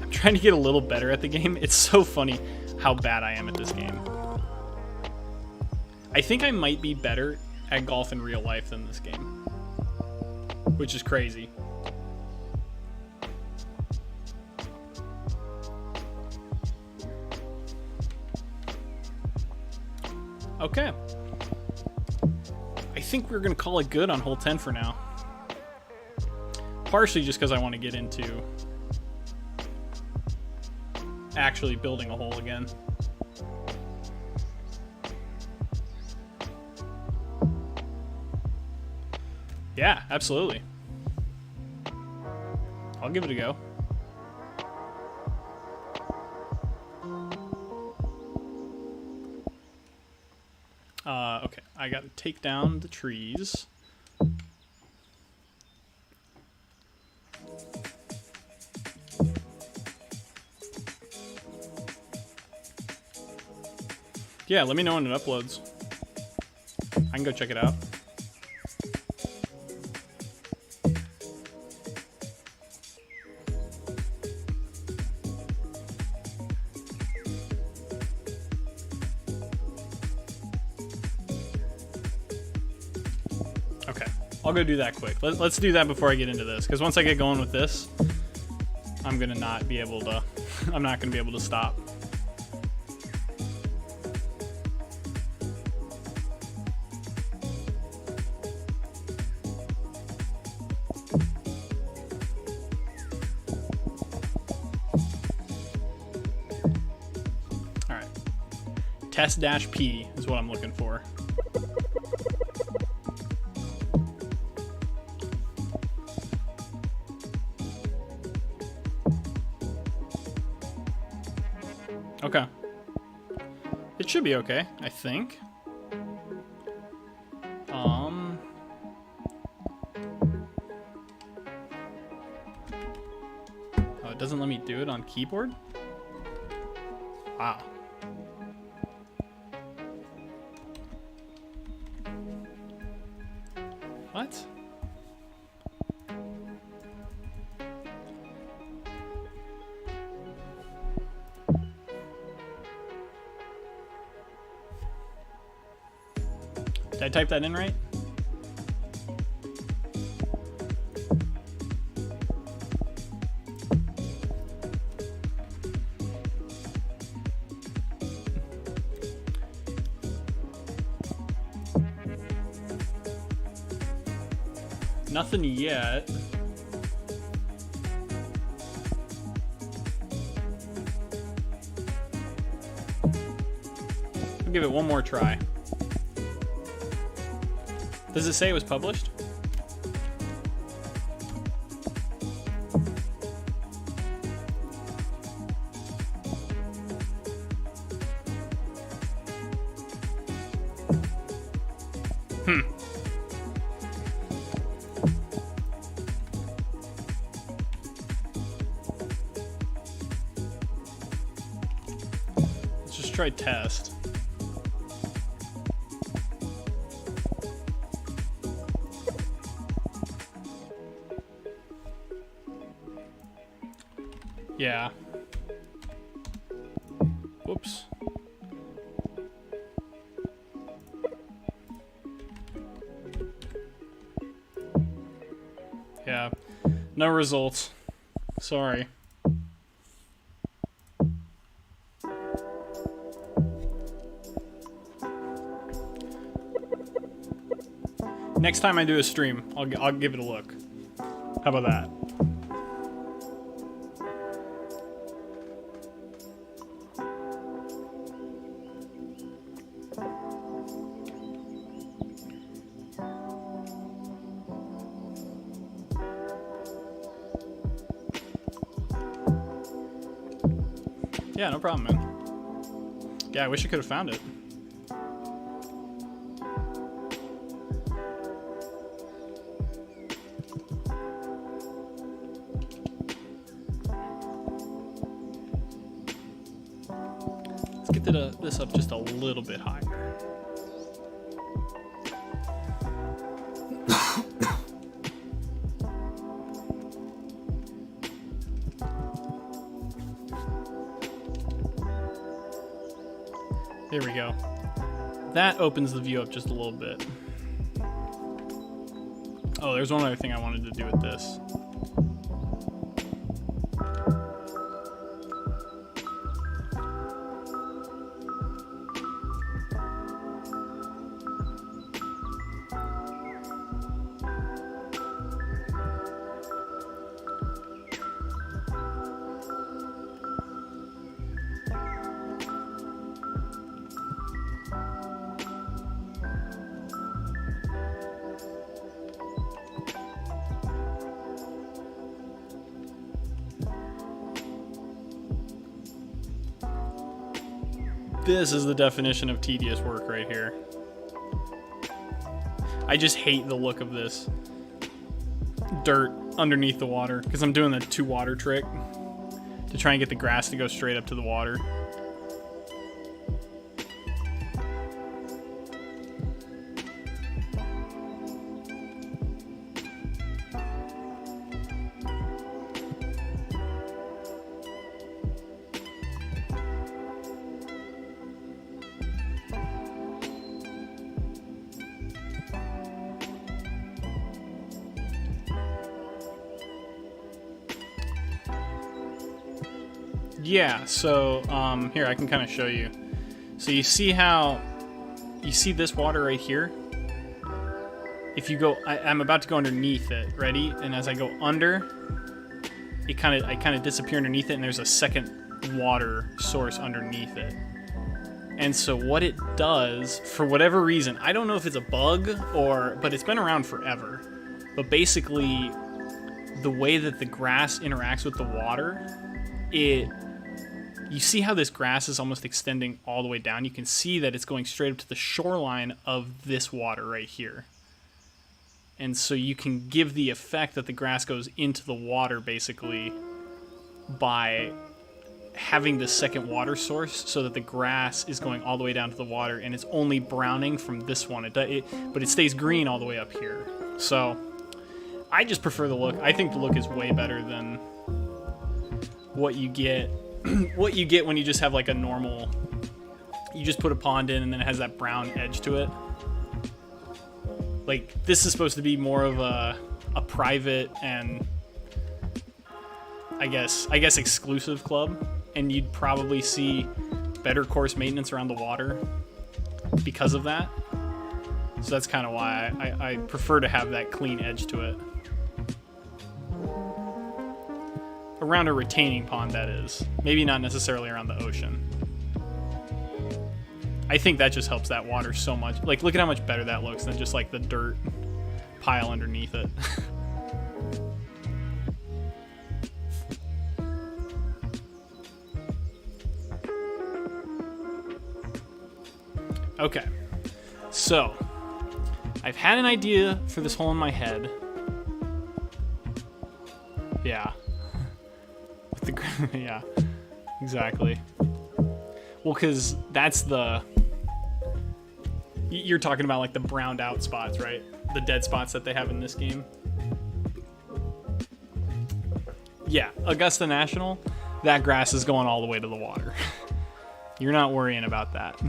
Speaker 1: I'm trying to get a little better at the game. It's so funny how bad I am at this game. I think I might be better at golf in real life than this game, which is crazy. Okay. I think we're going to call it good on hole 10 for now. Partially just because I want to get into actually building a hole again. Yeah, absolutely. I'll give it a go. Okay, I gotta take down the trees. Yeah, let me know when it uploads. I can go check it out. Okay, I'll go do that quick. Let's do that before I get into this, because once I get going with this, I'm gonna not be able to. I'm not gonna be able to stop. Test-P is what I'm looking for. Okay. It should be okay, I think. Oh, it doesn't let me do it on keyboard? Wow. What? Did I type that in right? Nothing yet. I'll give it one more try. Does it say it was published? Let's just try test. Yeah. Whoops. Yeah. No results. Sorry. Next time I do a stream, I'll give it a look. How about that? Yeah, no problem, man. Yeah, I wish I could have found it. Let's get this up just a little bit higher. There we go. That opens the view up just a little bit. Oh, there's one other thing I wanted to do with this. This is the definition of tedious work right here. I just hate the look of this dirt underneath the water because I'm doing the two water trick to try and get the grass to go straight up to the water. Yeah, so here I can kind of show you. So you see how you see this water right here? If you go, I'm about to go underneath it. Ready? And as I go under, I kind of disappear underneath it, and there's a second water source underneath it. And so what it does, for whatever reason, I don't know if it's a bug but it's been around forever. But basically, the way that the grass interacts with the water, you see how this grass is almost extending all the way down? You can see that it's going straight up to the shoreline of this water right here. And so you can give the effect that the grass goes into the water, basically, by having this second water source so that the grass is going all the way down to the water and it's only browning from this one. But it stays green all the way up here. So I just prefer the look. I think the look is way better than what you get what you get when you just have like a normal, you just put a pond in and then it has that brown edge to it. Like, this is supposed to be more of a private and I guess exclusive club, and you'd probably see better course maintenance around the water because of that. So that's kind of why I prefer to have that clean edge to it. Around a retaining pond, that is. Maybe not necessarily around the ocean. I think that just helps that water so much. Like, look at how much better that looks than just like the dirt pile underneath it. Okay, so I've had an idea for this hole in my head. Yeah. Yeah, exactly. Well, because that's you're talking about like the browned out spots, right? The dead spots that they have in this game. Yeah, Augusta National, that grass is going all the way to the water. You're not worrying about that.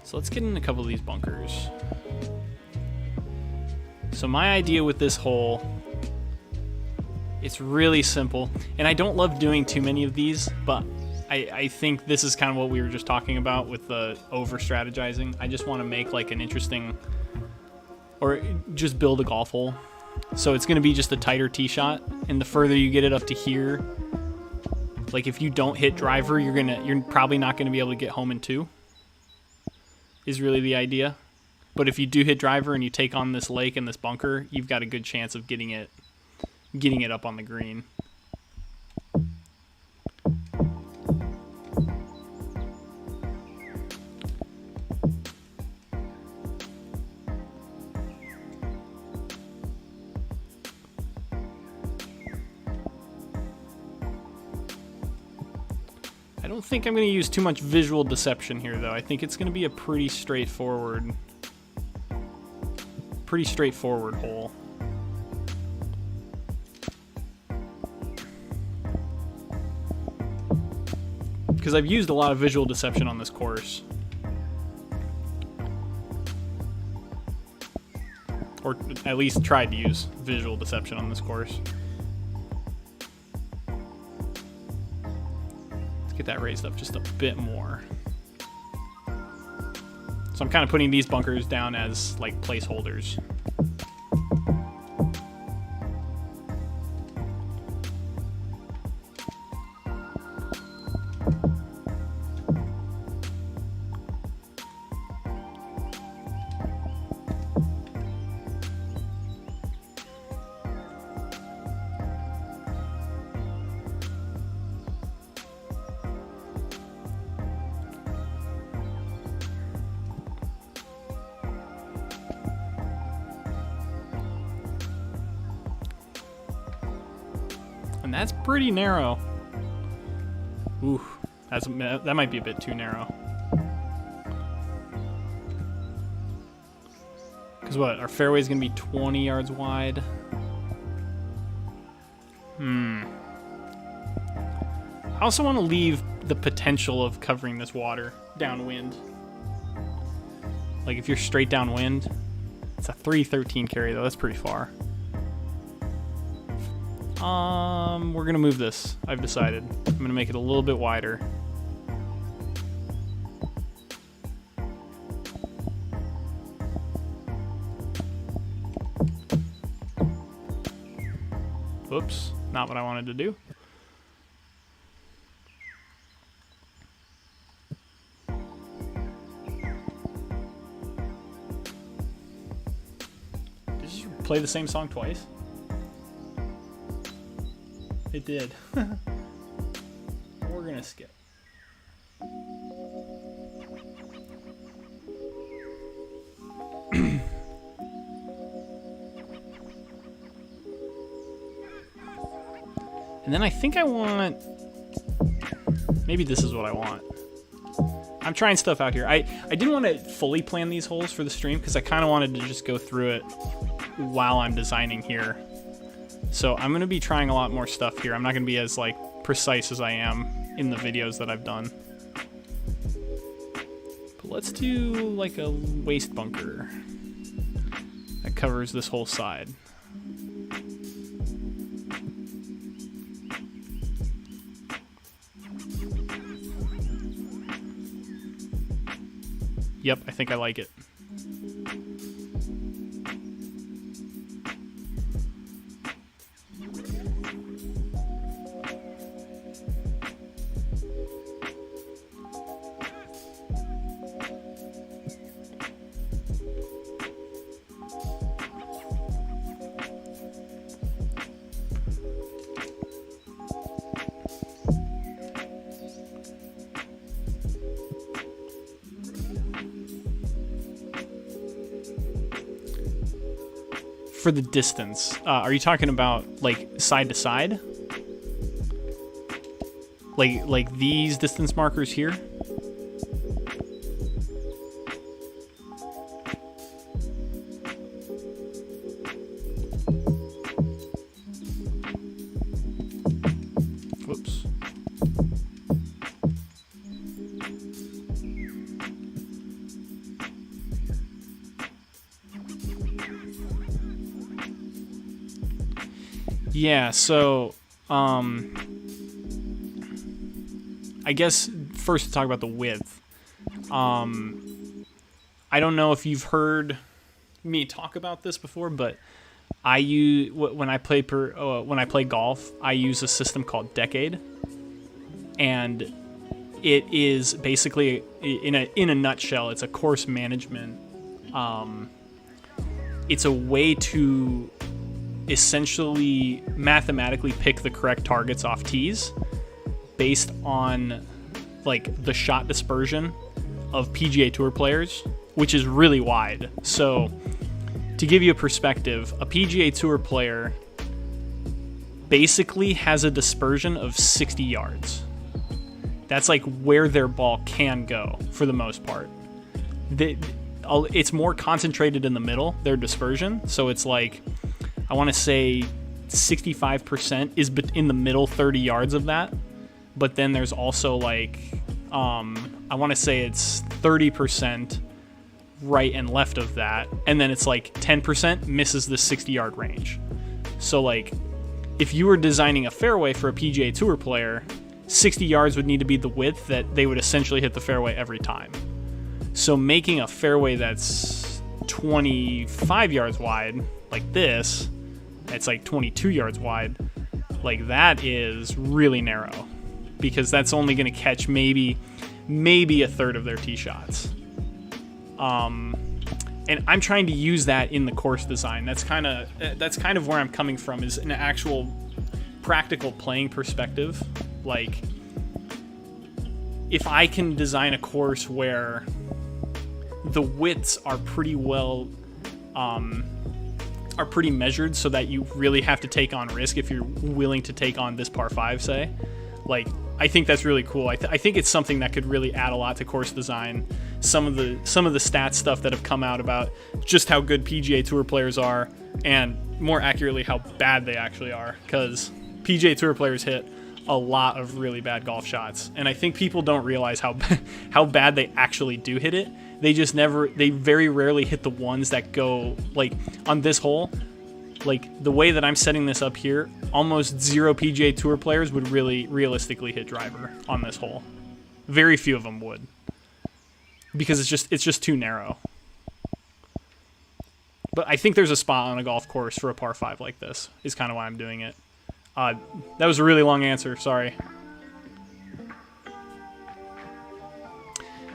Speaker 1: So let's get in a couple of these bunkers. So my idea with this hole, it's really simple. And I don't love doing too many of these, but I think this is kind of what we were just talking about with the over-strategizing. I just want to make like an interesting, or just build a golf hole. So it's going to be just a tighter tee shot, and the further you get it up to here, like if you don't hit driver, you're probably not going to be able to get home in two, is really the idea. But if you do hit driver and you take on this lake and this bunker, you've got a good chance of getting it up on the green. I don't think I'm going to use too much visual deception here, though. I think it's going to be a pretty straightforward hole. Because I've used a lot of visual deception on this course. Or at least tried to use visual deception on this course. Let's get that raised up just a bit more. So I'm kind of putting these bunkers down as like placeholders. And that's pretty narrow. Ooh, that might be a bit too narrow. Because what, our fairway is going to be 20 yards wide? I also want to leave the potential of covering this water downwind. Like if you're straight downwind, it's a 313 carry though, that's pretty far. We're gonna move this. I've decided. I'm gonna make it a little bit wider. Whoops, not what I wanted to do. play the same song twice? It did. We're gonna skip. And then I think I want... Maybe this is what I want. I'm trying stuff out here. I didn't want to fully plan these holes for the stream because I kind of wanted to just go through it while I'm designing here. So I'm going to be trying a lot more stuff here. I'm not going to be as like precise as I am in the videos that I've done. But let's do like a waste bunker that covers this whole side. Yep, I think I like it. For the distance, are you talking about like side to side? Like these distance markers here? Whoops. Yeah, so, I guess first to talk about the width. I don't know if you've heard me talk about this before, but I use when I play golf, I use a system called Decade, and it is basically in a nutshell, it's a course management. It's a way to essentially mathematically pick the correct targets off tees based on like the shot dispersion of PGA Tour players, which is really wide. So to give you a perspective, a PGA Tour player basically has a dispersion of 60 yards. That's like where their ball can go for the most part. It's more concentrated in the middle, their dispersion. So it's like, I want to say 65% is in the middle 30 yards of that. But then there's also like, I want to say it's 30% right and left of that. And then it's like 10% misses the 60-yard range. So like, if you were designing a fairway for a PGA Tour player, 60 yards would need to be the width that they would essentially hit the fairway every time. So making a fairway that's 25 yards wide, like this, it's like 22 yards wide, like that is really narrow because that's only going to catch maybe a third of their tee shots. And I'm trying to use that in the course design. That's kind of where I'm coming from, is an actual practical playing perspective. Like, if I can design a course where the widths are pretty well are pretty measured so that you really have to take on risk if you're willing to take on this par 5, say. Like, I think that's really cool. I think it's something that could really add a lot to course design. Some of the stats stuff that have come out about just how good PGA Tour players are, and more accurately, how bad they actually are, because PGA Tour players hit a lot of really bad golf shots, and I think people don't realize how bad they actually do hit it. They very rarely hit the ones that go, like, on this hole, like, the way that I'm setting this up here, almost zero PGA Tour players would really realistically hit driver on this hole. Very few of them would, because it's just too narrow. But I think there's a spot on a golf course for a par 5 like this, is kind of why I'm doing it. That was a really long answer, sorry.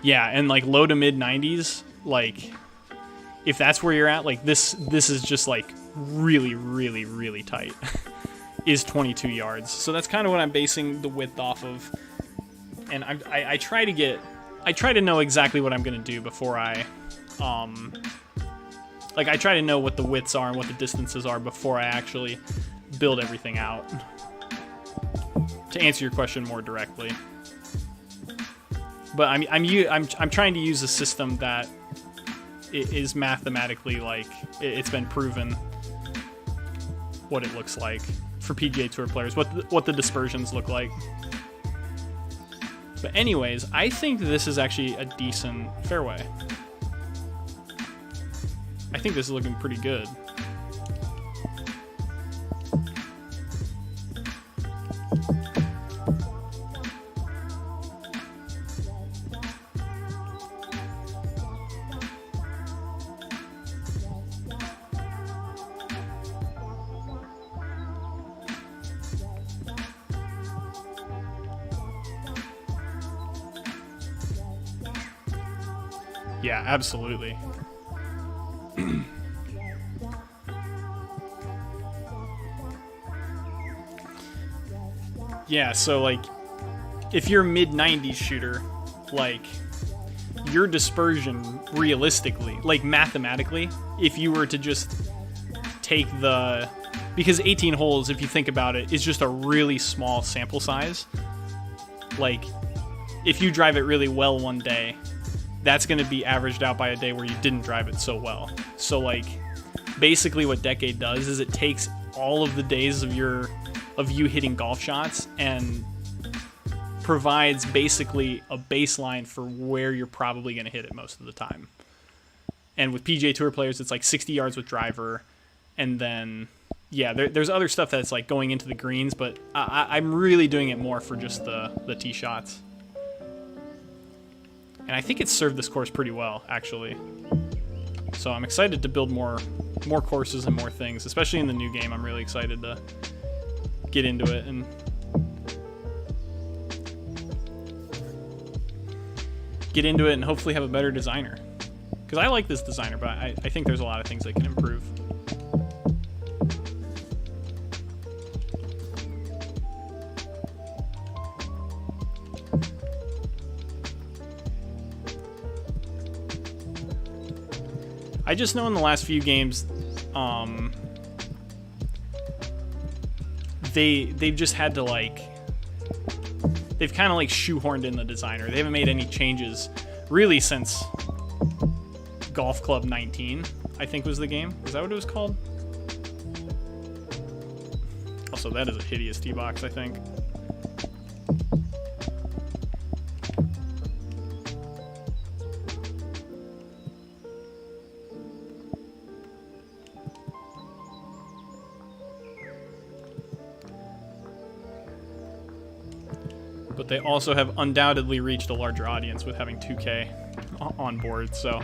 Speaker 1: Yeah, and like low to mid 90s, like, if that's where you're at, like this is just like really, really, really tight is 22 yards. So that's kind of what I'm basing the width off of. And I try to know exactly what I'm going to do before I try to know what the widths are and what the distances are before I actually build everything out. To answer your question more directly. But I'm trying to use a system that is mathematically, like, it's been proven what it looks like for PGA Tour players, what the dispersions look like. But anyways, I think this is actually a decent fairway. I think this is looking pretty good. Yeah, absolutely. Yeah, so like, if you're a mid-90s shooter, like, your dispersion realistically, like mathematically, if you were to just take because 18 holes, if you think about it, is just a really small sample size. Like, if you drive it really well one day, that's going to be averaged out by a day where you didn't drive it so well. So, like, basically what Decade does is it takes all of the days of you hitting golf shots and provides basically a baseline for where you're probably going to hit it most of the time. And with PGA Tour players, it's like 60 yards with driver, and then, yeah, there's other stuff that's like going into the greens, but I'm really doing it more for just the tee shots. And I think it's served this course pretty well, actually. So I'm excited to build more courses and more things, especially in the new game. I'm really excited to get into it and hopefully have a better designer. Because I like this designer, but I think there's a lot of things that can improve. I just know in the last few games, they've just had to, like, they've kind of like shoehorned in the designer. They haven't made any changes really since Golf Club 19, I think was the game. Is that what it was called? Also, that is a hideous tee box, I think. But they also have undoubtedly reached a larger audience with having 2K on board, so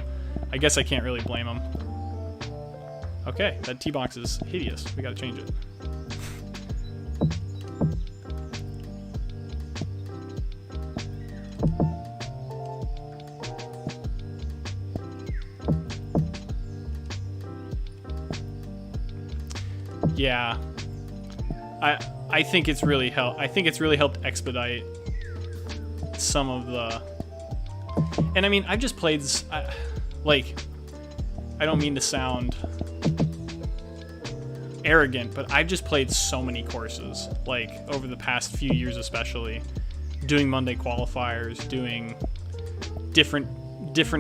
Speaker 1: I guess I can't really blame them. Okay, that tee box is hideous. We gotta change it. Yeah, I think it's really helped expedite some of the. And I mean, I've just played like, I don't mean to sound arrogant, but I've just played so many courses, like over the past few years, especially doing Monday qualifiers, doing different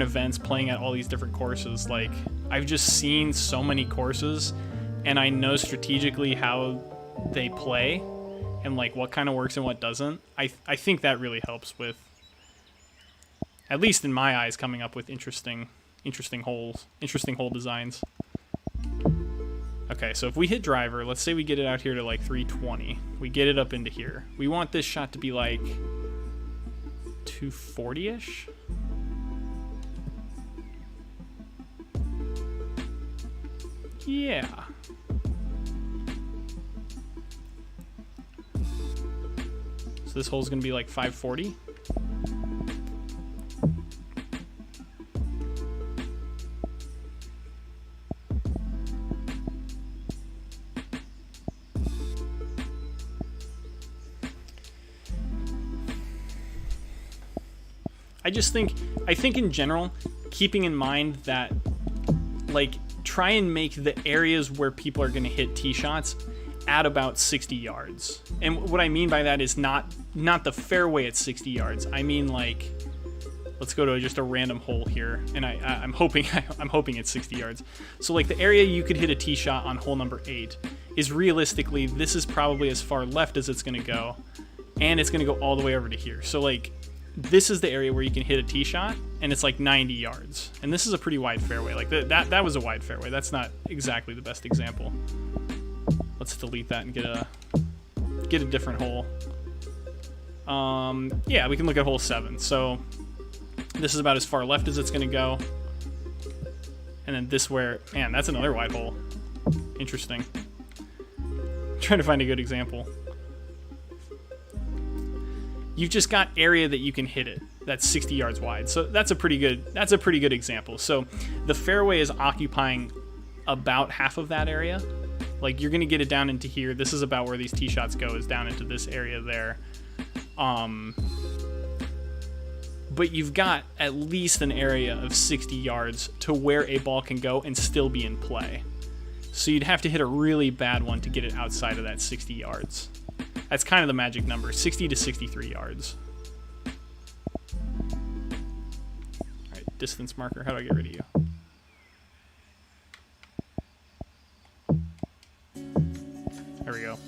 Speaker 1: events, playing at all these different courses. Like, I've just seen so many courses, and I know strategically how they play and like what kind of works and what doesn't. I think that really helps with, at least in my eyes, coming up with interesting hole designs. Okay, so if we hit driver, let's say we get it out here to like 320. We get it up into here. We want this shot to be like 240-ish. Yeah. So this hole's gonna be like 540. I think in general, keeping in mind that, like, try and make the areas where people are going to hit tee shots at about 60 yards. And what I mean by that is not the fairway at 60 yards. I mean, like, let's go to just a random hole here, and I'm hoping it's 60 yards. So, like, the area you could hit a tee shot on hole number 8 is realistically, this is probably as far left as it's going to go, and it's going to go all the way over to here. So, like, this is the area where you can hit a tee shot, and it's like 90 yards. And this is a pretty wide fairway. Like, that was a wide fairway. That's not exactly the best example. Let's delete that and get a different hole. Yeah, we can look at hole 7. So this is about as far left as it's going to go. And then this where, man, that's another wide hole. Interesting. I'm trying to find a good example. You've just got area that you can hit it. That's 60 yards wide. So that's a pretty good example. So the fairway is occupying about half of that area. Like, you're going to get it down into here. This is about where these tee shots go, is down into this area there. But you've got at least an area of 60 yards to where a ball can go and still be in play. So you'd have to hit a really bad one to get it outside of that 60 yards. That's kind of the magic number, 60 to 63 yards. All right, distance marker. How do I get rid of you? There we go.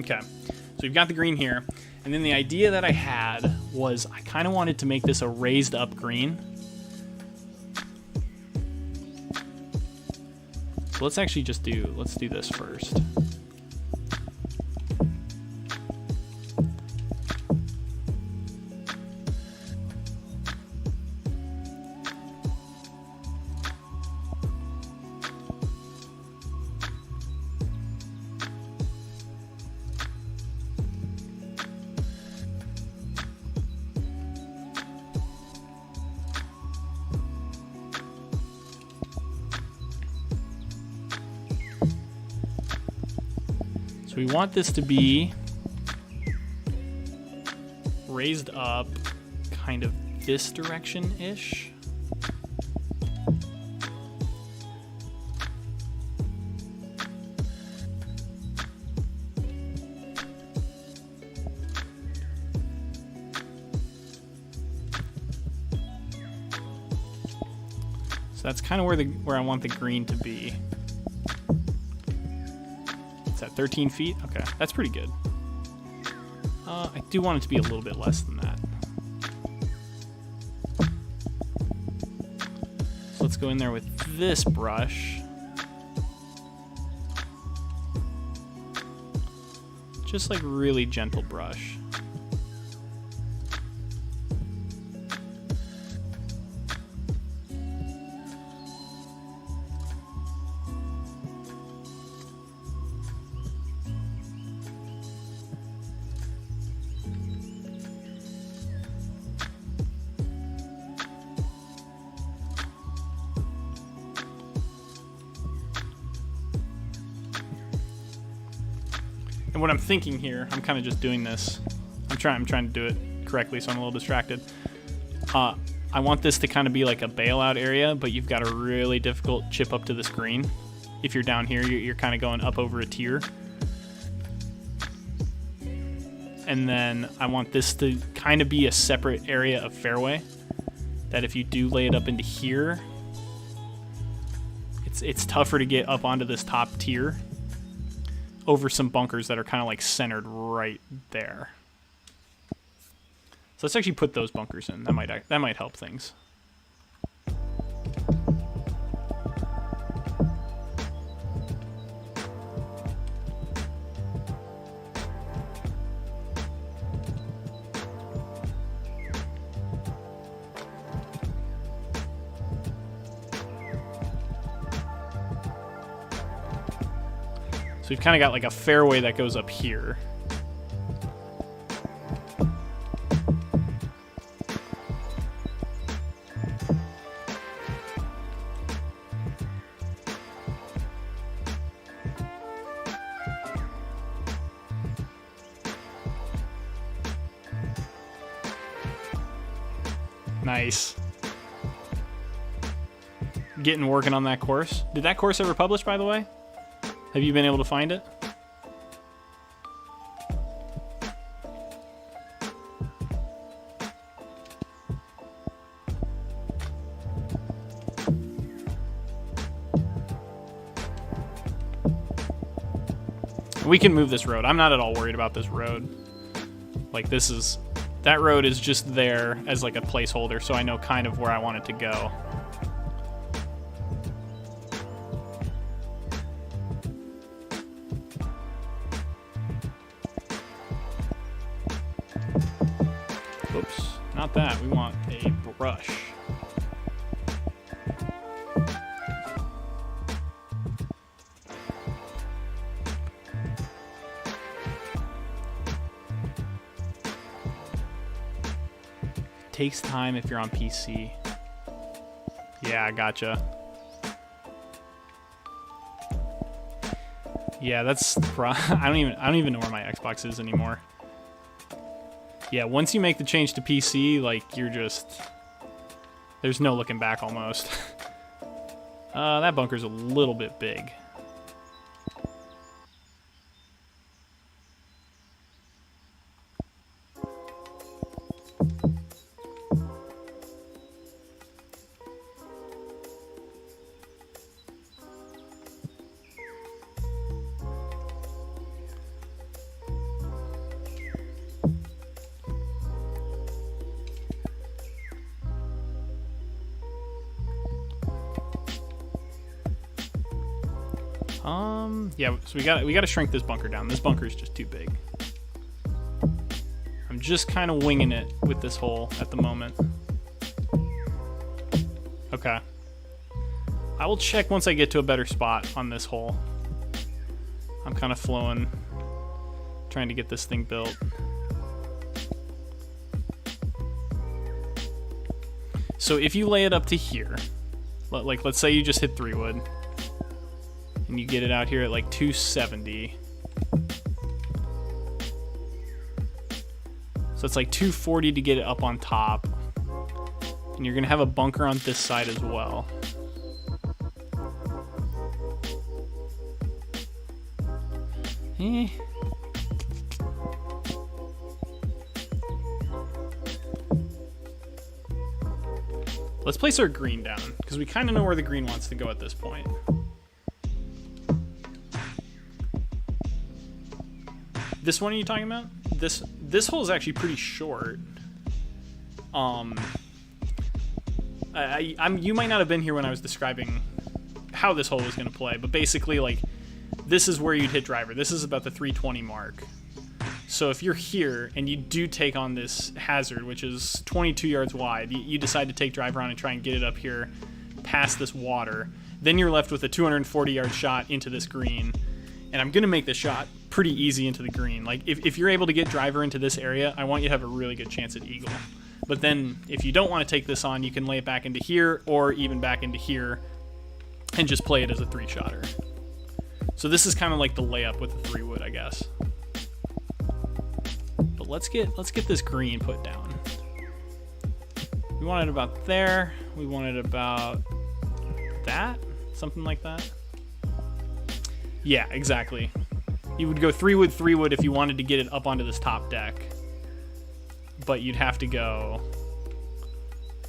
Speaker 1: Okay, so we've got the green here. And then the idea that I had was I kind of wanted to make this a raised up green. So let's actually let's do this first. We want this to be raised up kind of this direction-ish. So that's kind of where I want the green to be. At 13 feet? Okay, that's pretty good. I do want it to be a little bit less than that. So let's go in there with this brush. Just like really gentle brush. And what I'm thinking here, I'm kind of just doing this. I'm trying to do it correctly, so I'm a little distracted. I want this to kind of be like a bailout area, but you've got a really difficult chip up to this green. If you're down here, you're kind of going up over a tier. And then I want this to kind of be a separate area of fairway, that if you do lay it up into here, it's tougher to get up onto this top tier over some bunkers that are kind of like centered right there. So let's actually put those bunkers in. That might help things. So we've kind of got like a fairway that goes up here. Nice. Working on that course. Did that course ever publish, by the way? Have you been able to find it? We can move this road. I'm not at all worried about this road. Like, that road is just there as like a placeholder, so I know kind of where I want it to go. Oops, not that. We want a brush. Takes time if you're on PC. Yeah, gotcha. Yeah, that's I don't even know where my Xbox is anymore. Yeah, once you make the change to PC, like there's no looking back almost. That bunker's a little bit big. Yeah, so we got to shrink this bunker down. This bunker is just too big. I'm just kind of winging it with this hole at the moment. Okay. I will check once I get to a better spot on this hole. I'm kind of flowing, trying to get this thing built. So if you lay it up to here, like let's say you just hit 3 wood, and you get it out here at like 270. So it's like 240 to get it up on top. And you're gonna have a bunker on this side as well. Let's place our green down, because we kind of know where the green wants to go at this point. This one are you talking about? This hole is actually pretty short. You might not have been here when I was describing how this hole was going to play, but basically, like, this is where you'd hit driver. This is about the 320 mark. So if you're here and you do take on this hazard, which is 22 yards wide, you decide to take driver on and try and get it up here past this water, then you're left with a 240-yard shot into this green. And I'm going to make this shot pretty easy into the green. Like, if you're able to get driver into this area, I want you to have a really good chance at eagle. But then, if you don't want to take this on, you can lay it back into here, or even back into here, and just play it as a 3-shotter. So this is kind of like the layup with the 3-wood, I guess. But let's get this green put down. We want it about there. We want it about that, something like that. Yeah, exactly. You would go 3-wood, 3-wood if you wanted to get it up onto this top deck. But you'd have to go...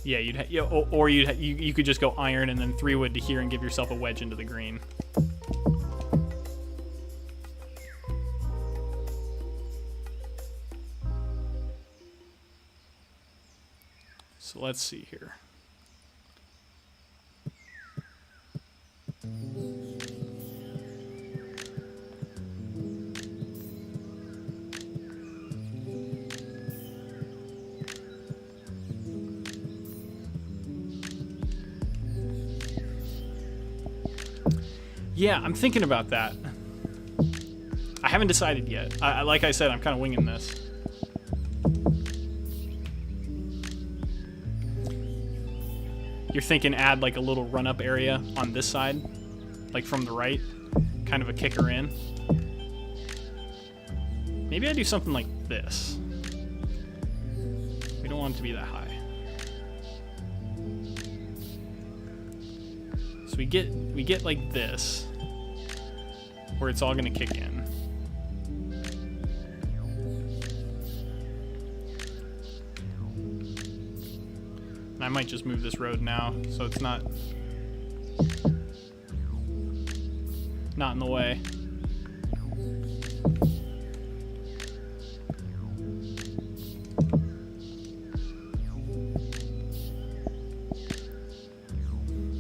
Speaker 1: Yeah, you could just go iron and then 3-wood to here and give yourself a wedge into the green. So let's see here. Yeah, I'm thinking about that. I haven't decided yet. Like I said, I'm kind of winging this. You're thinking add like a little run-up area on this side, like from the right, kind of a kicker in. Maybe I do something like this. We don't want it to be that high. we get like this, where it's all gonna kick in. And I might just move this road now, so it's not in the way.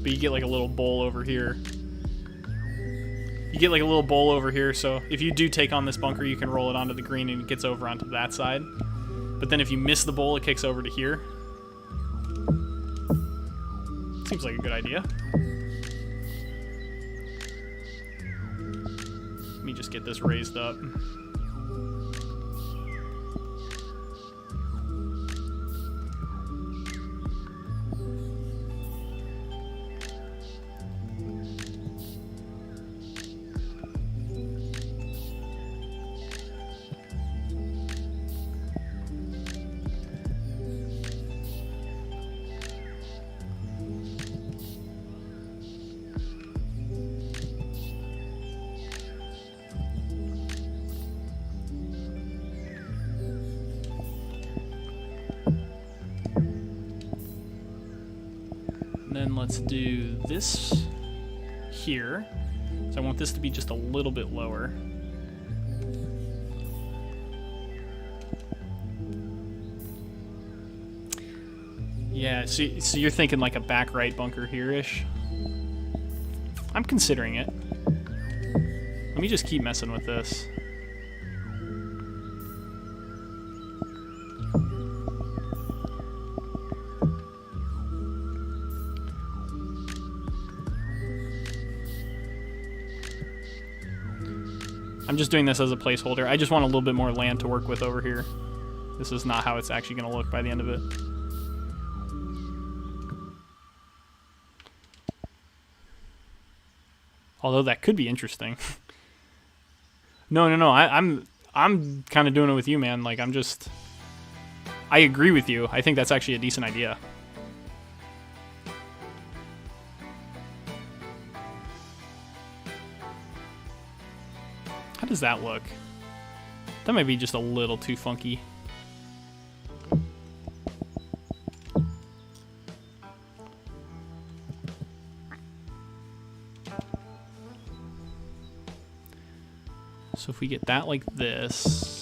Speaker 1: But you get like a little bowl over here. You get like a little bowl over here, so if you do take on this bunker, you can roll it onto the green and it gets over onto that side. But then if you miss the bowl, it kicks over to here. Seems like a good idea. Let me just get this raised up. Then let's do this here. So I want this to be just a little bit lower. Yeah, so you're thinking like a back right bunker here-ish? I'm considering it. Let me just keep messing with this. I'm just doing this as a placeholder. I just want a little bit more land to work with over here. This is not how it's actually going to look by the end of it. Although that could be interesting. No. I'm kind of doing it with you, man. Like I agree with you. I think that's actually a decent idea. How does that look? That might be just a little too funky. So if we get that like this.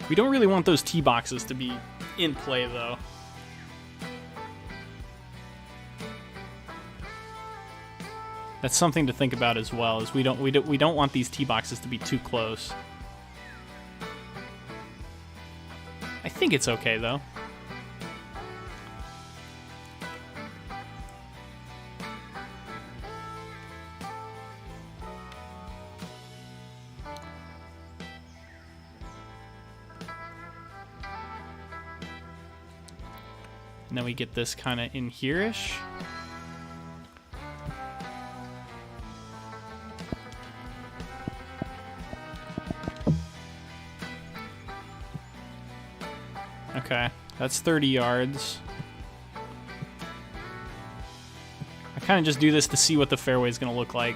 Speaker 1: We don't really want those tee boxes to be in play, though. That's something to think about as well. Is we don't want these tee boxes to be too close. I think it's okay though. And then we get this kind of in here-ish. Okay, that's 30 yards. I kind of just do this to see what the fairway is going to look like.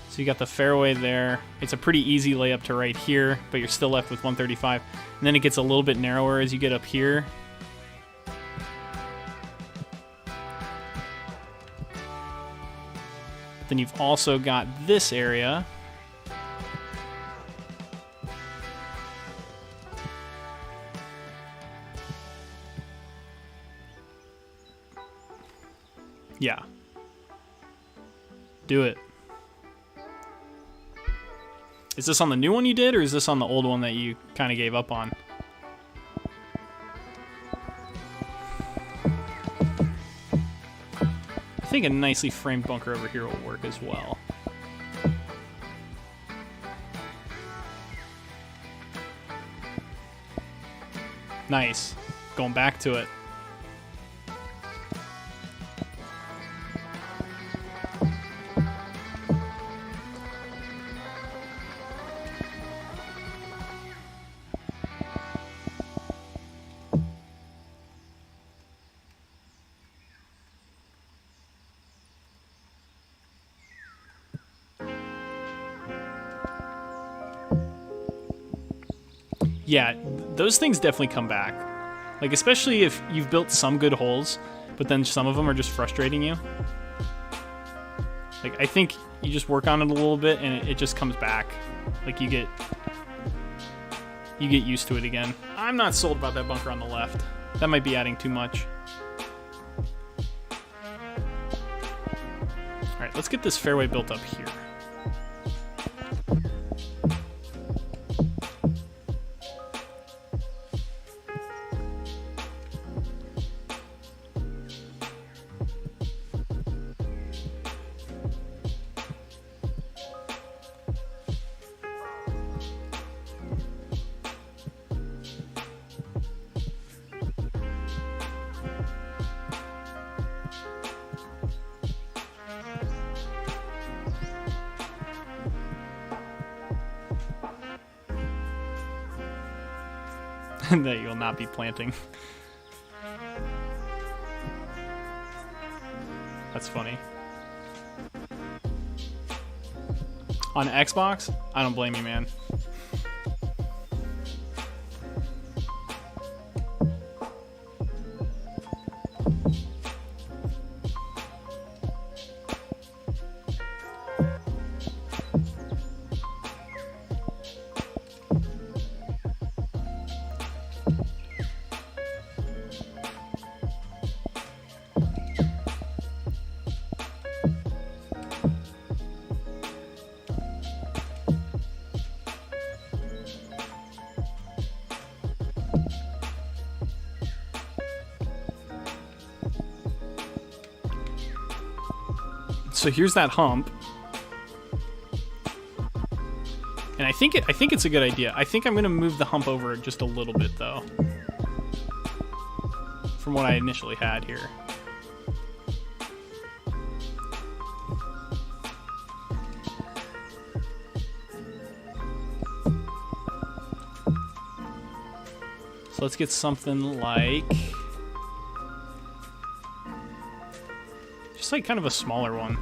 Speaker 1: So you got the fairway there. It's a pretty easy layup to right here, but you're still left with 135. And then it gets a little bit narrower as you get up here. Then you've also got this area. Yeah. Do it. Is this on the new one you did, or is this on the old one that you kind of gave up on? I think a nicely framed bunker over here will work as well. Nice. Going back to it. Yeah, those things definitely come back. Like, especially if you've built some good holes, but then some of them are just frustrating you. Like, I think you just work on it a little bit and it just comes back. Like, you get used to it again. I'm not sold about that bunker on the left. That might be adding too much. All right, let's get this fairway built up here. That you'll not be planting. That's funny. On Xbox, I don't blame you, man. So here's that hump. And I think it's a good idea. I think I'm going to move the hump over just a little bit, though, from what I initially had here. So let's get something like... just like kind of a smaller one.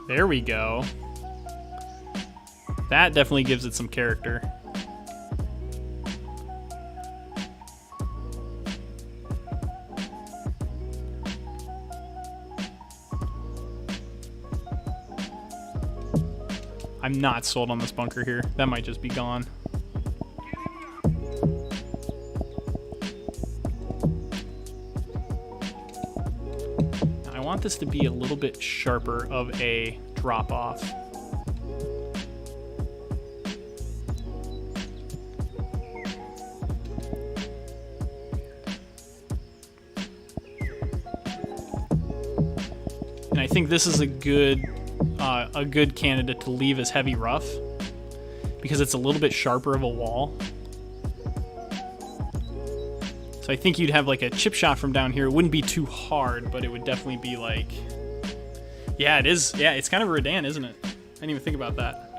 Speaker 1: There we go. That definitely gives it some character. I'm not sold on this bunker here. That might just be gone. I want this to be a little bit sharper of a drop off. And I think this is a good candidate to leave as heavy rough because it's a little bit sharper of a wall. So I think you'd have like a chip shot from down here. It wouldn't be too hard, but it would definitely be like... yeah, it is. Yeah, it's kind of a Redan, isn't it? I didn't even think about that.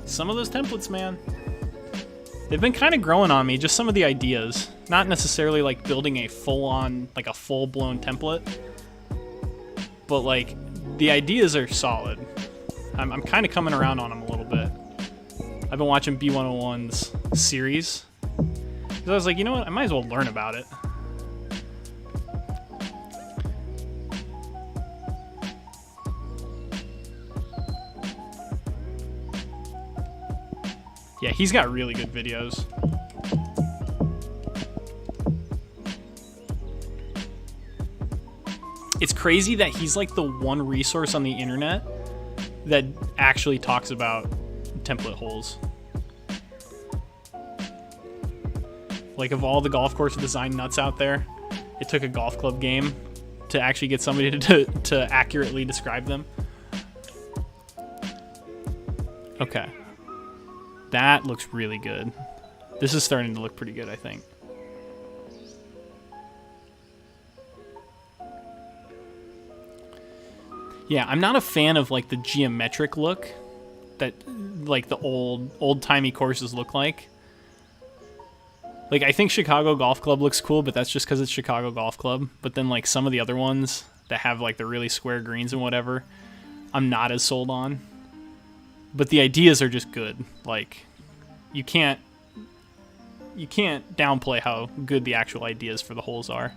Speaker 1: Some of those templates, man. They've been kind of growing on me, just some of the ideas. Not necessarily like building a full-on, like a full-blown template. But like, the ideas are solid. I'm kind of coming around on them a little bit. I've been watching B101's series. So I was like, you know what? I might as well learn about it. Yeah, he's got really good videos. It's crazy that he's like the one resource on the internet that actually talks about template holes. Like, of all the golf course design nuts out there, it took a golf club game to actually get somebody to accurately describe them. Okay. That looks really good. This is starting to look pretty good, I think. Yeah, I'm not a fan of like the geometric look that like the old-timey courses look like. Like, I think Chicago Golf Club looks cool, but that's just because it's Chicago Golf Club. But then like some of the other ones that have like the really square greens and whatever, I'm not as sold on. But the ideas are just good. Like, you can't downplay how good the actual ideas for the holes are.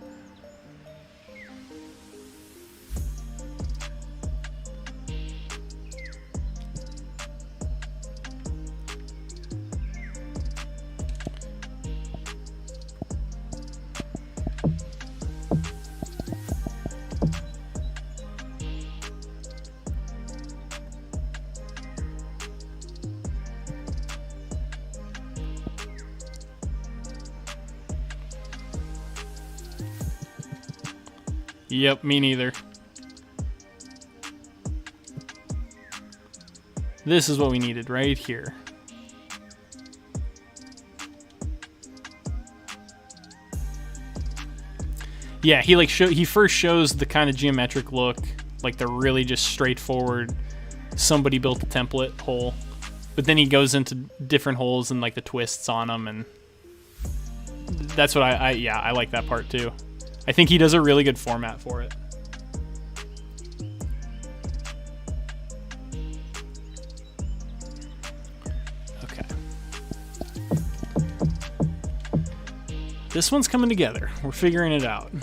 Speaker 1: Yep, me neither. This is what we needed right here. Yeah, he first shows the kind of geometric look, like the really just straightforward, somebody built a template hole, but then he goes into different holes and like the twists on them, and that's what I like that part too. I think he does a really good format for it. Okay. This one's coming together. We're figuring it out.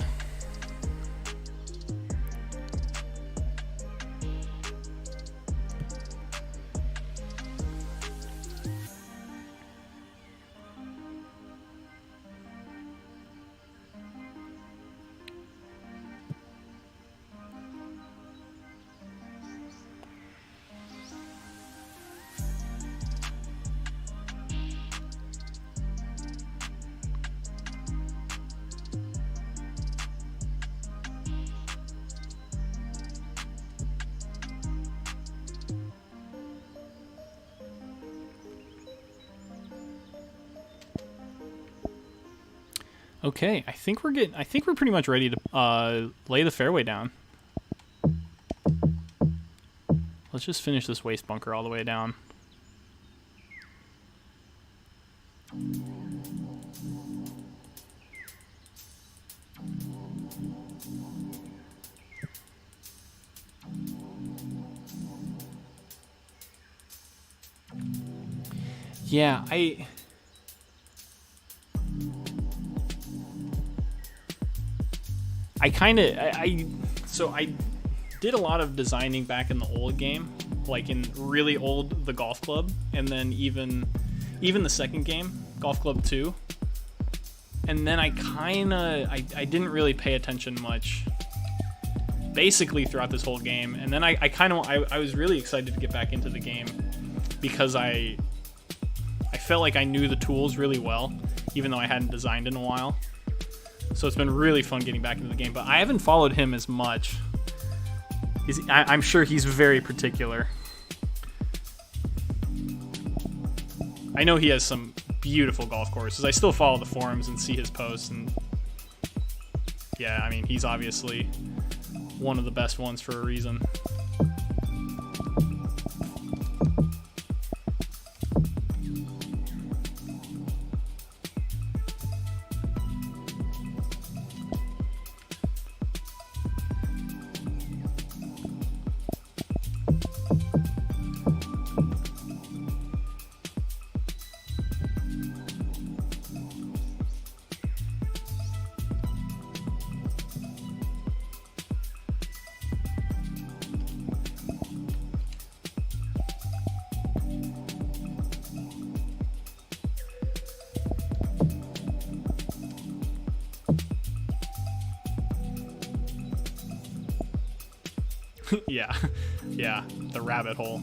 Speaker 1: Okay, I think we're pretty much ready to lay the fairway down. Let's just finish this waste bunker all the way down. Yeah, I did a lot of designing back in the old game, like in really old the Golf Club, and then even the second game, Golf Club 2. And then I didn't really pay attention much basically throughout this whole game. And then I was really excited to get back into the game because I felt like I knew the tools really well, even though I hadn't designed in a while. So it's been really fun getting back into the game, but I haven't followed him as much. I'm sure he's very particular. I know he has some beautiful golf courses. I still follow the forums and see his posts, and yeah, I mean, he's obviously one of the best ones for a reason. Yeah, yeah, the rabbit hole.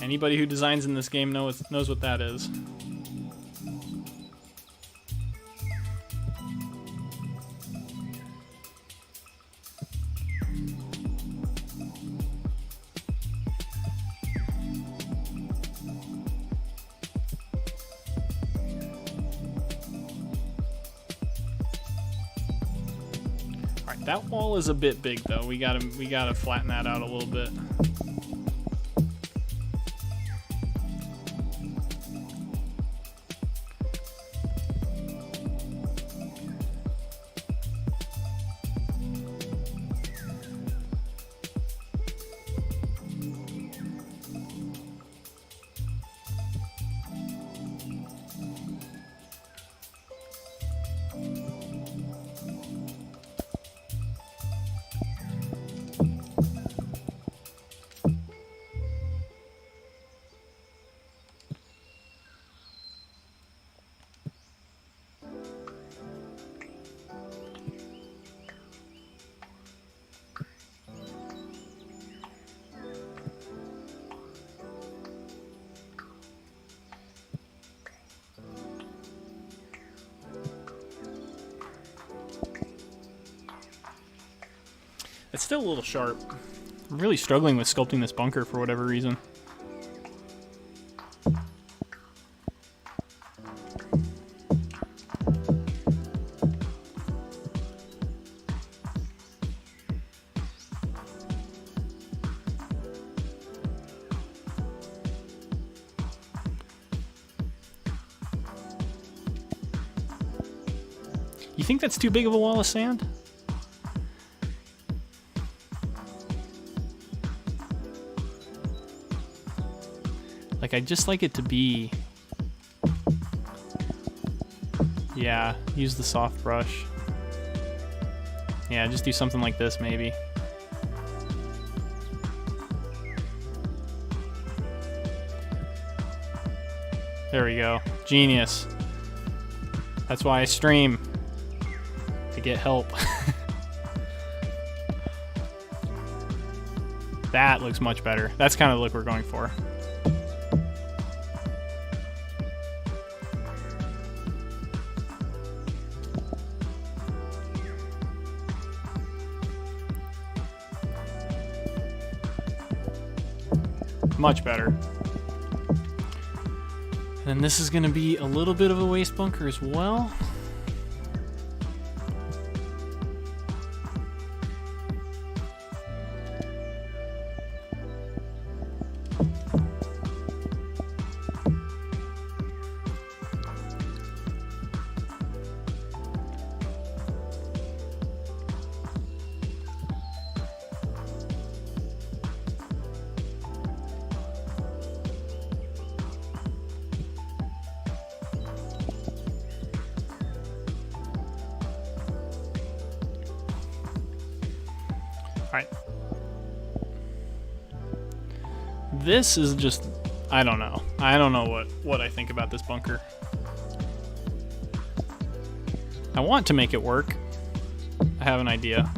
Speaker 1: Anybody who designs in this game knows what that is. Alright, that wall is a bit big though. We gotta flatten that out a little bit. It's still a little sharp. I'm really struggling with sculpting this bunker for whatever reason. You think that's too big of a wall of sand? Like, I'd just like it to be... Yeah, use the soft brush. Yeah, just do something like this, maybe. There we go. Genius. That's why I stream. To get help. That looks much better. That's kind of the look we're going for. Much better. And this is going to be a little bit of a waste bunker as well. Alright. This is just... I don't know. I don't know what I think about this bunker. I want to make it work. I have an idea.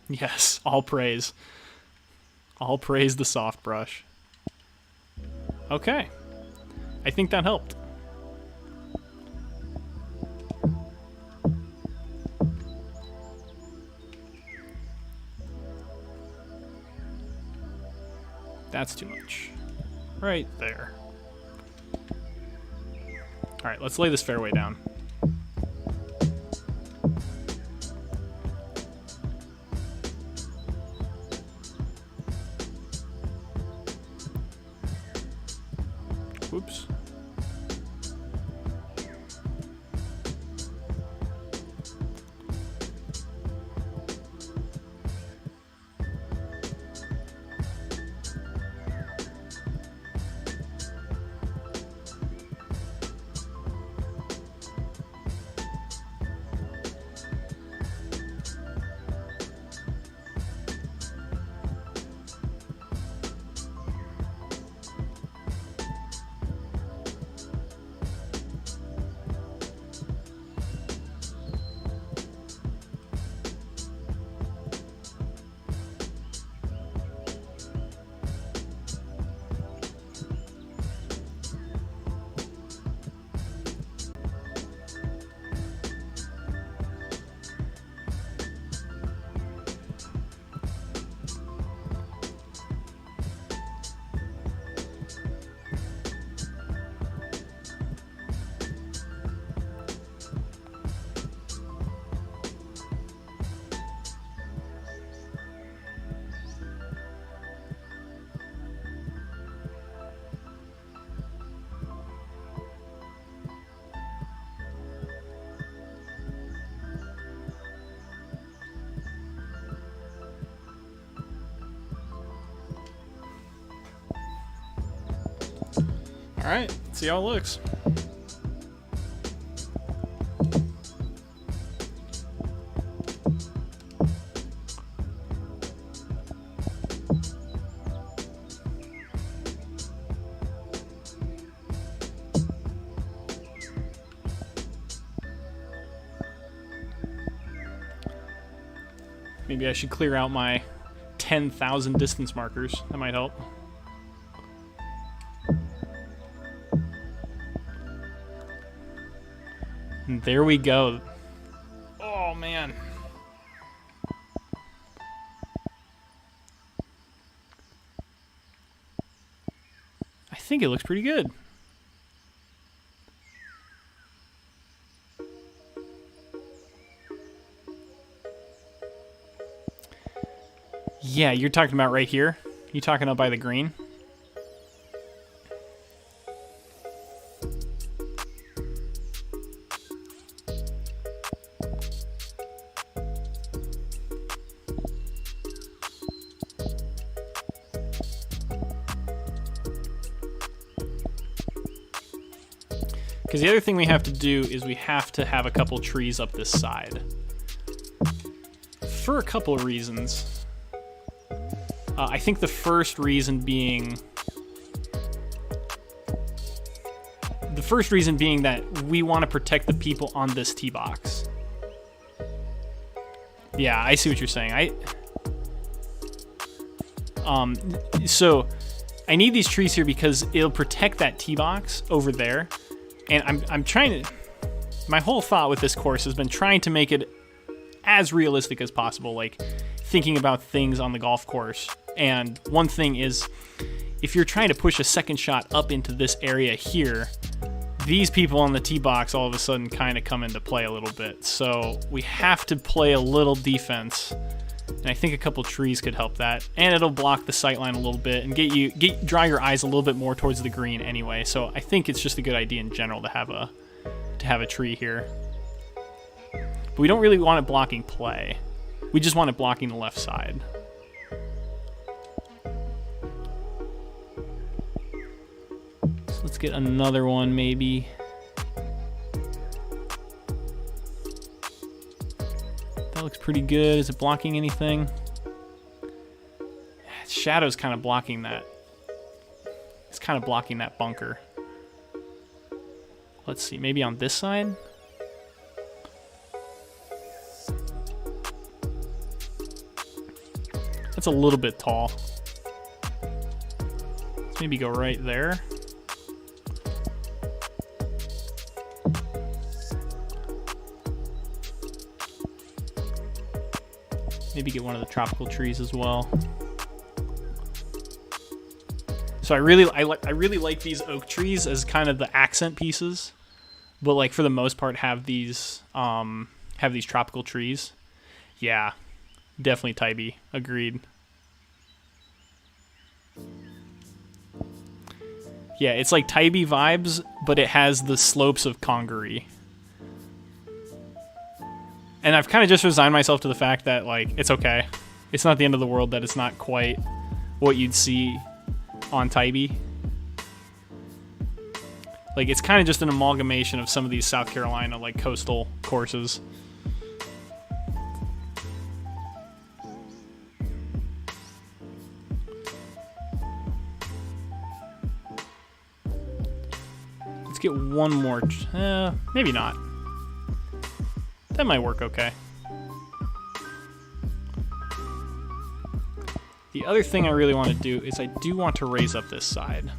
Speaker 1: Yes, all praise. All praise the soft brush. Okay. I think that helped. That's too much. Right there. Alright, let's lay this fairway down. Whoops. Alright, let's see how it looks. Maybe I should clear out my 10,000 distance markers. That might help. And there we go. Oh, man. I think it looks pretty good. Yeah, you're talking about right here? You talking up by the green? Because the other thing we have to do is we have to have a couple trees up this side. For a couple of reasons. I think the first reason being... that we want to protect the people on this tee box. Yeah, I see what you're saying. So I need these trees here because it'll protect that tee box over there. And I'm trying to... My whole thought with this course has been trying to make it as realistic as possible, like thinking about things on the golf course. And one thing is, if you're trying to push a second shot up into this area here, these people on the tee box all of a sudden kind of come into play a little bit. So we have to play a little defense. And I think a couple trees could help that. And it'll block the sight line a little bit and draw your eyes a little bit more towards the green anyway. So I think it's just a good idea in general to have a tree here. But we don't really want it blocking play. We just want it blocking the left side. So let's get another one maybe. That looks pretty good. Is it blocking anything? Shadow's kind of blocking that. It's kind of blocking that bunker. Let's see, maybe on this side? That's a little bit tall. Let's maybe go right there. Maybe get one of the tropical trees as well. So I really like these oak trees as kind of the accent pieces, but like for the most part have these tropical trees. Yeah, definitely Tybee. Agreed. Yeah, it's like Tybee vibes, but it has the slopes of Congaree. And I've kind of just resigned myself to the fact that, like, it's okay. It's not the end of the world that it's not quite what you'd see on Tybee. Like, it's kind of just an amalgamation of some of these South Carolina, like, coastal courses. Let's get one more. Maybe not. That might work okay. The other thing I really want to do is I do want to raise up this side.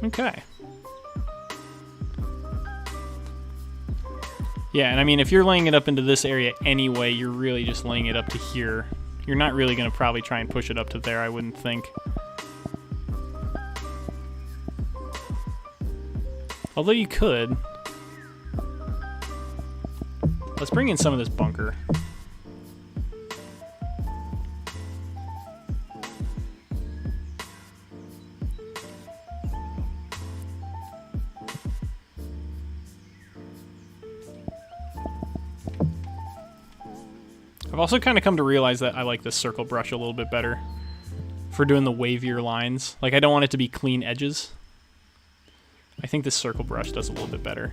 Speaker 1: Okay. Yeah, and I mean, if you're laying it up into this area anyway, you're really just laying it up to here. You're not really going to probably try and push it up to there, I wouldn't think. Although you could. Let's bring in some of this bunker. I've also kind of come to realize that I like this circle brush a little bit better for doing the wavier lines. Like, I don't want it to be clean edges. I think this circle brush does a little bit better.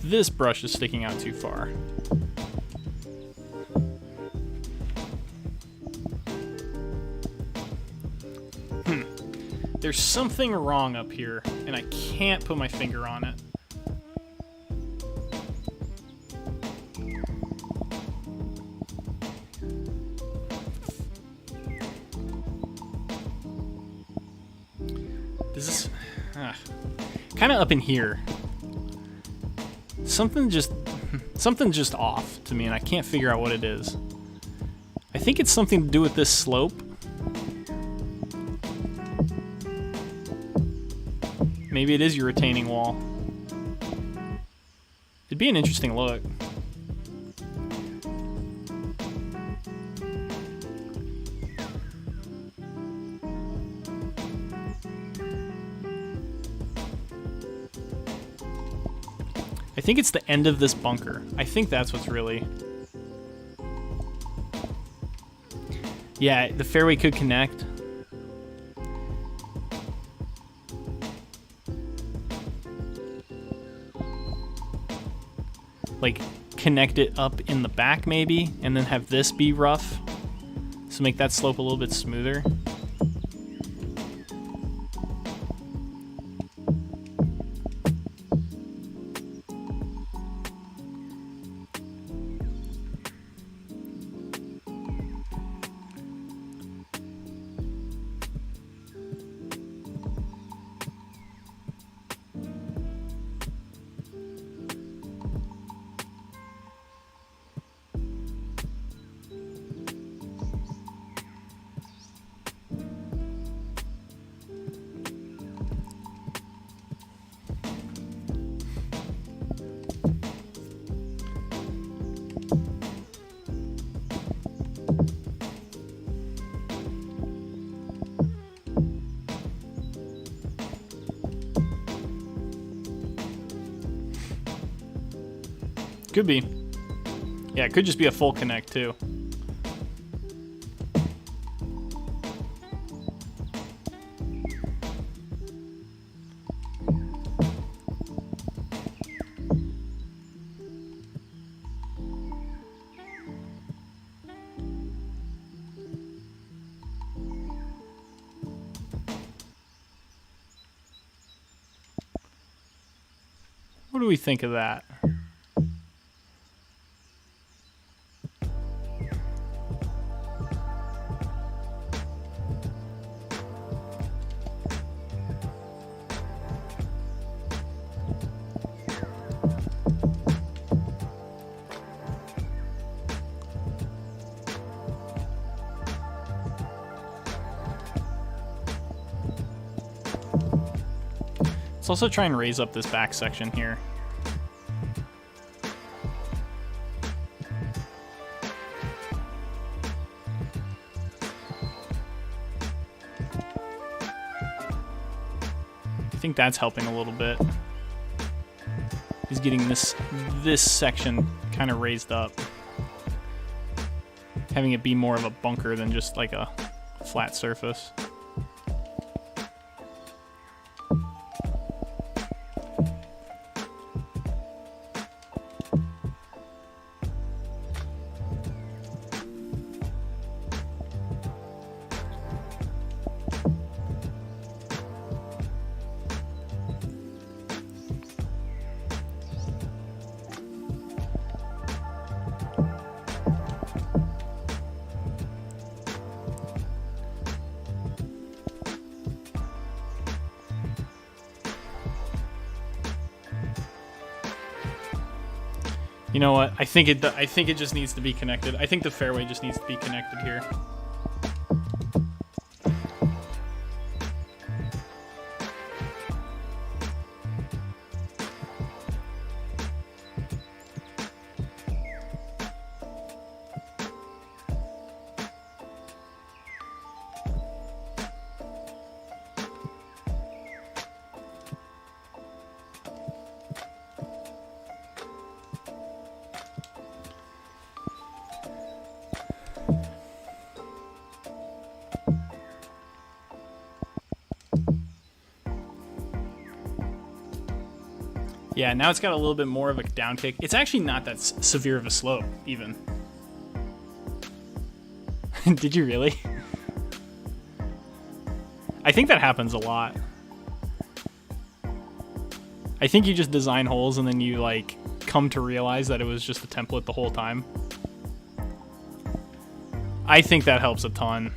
Speaker 1: This brush is sticking out too far. There's something wrong up here, and I can't put my finger on it. This is kind of up in here. Something's just off to me, and I can't figure out what it is. I think it's something to do with this slope. Maybe it is your retaining wall. It'd be an interesting look. I think it's the end of this bunker. I think that's what's really... Yeah, the fairway could connect. Like, connect it up in the back maybe, and then have this be rough. So make that slope a little bit smoother. Could be. Yeah, it could just be a full connect too. What do we think of that? Let's also try and raise up this back section here. I think that's helping a little bit. He's getting this section kind of raised up. Having it be more of a bunker than just like a flat surface. You know what? I think it just needs to be connected. I think the fairway just needs to be connected here. Yeah, now it's got a little bit more of a down kick. It's actually not that severe of a slope, even. Did you really? I think that happens a lot. I think you just design holes and then you, like, come to realize that it was just a template the whole time. I think that helps a ton.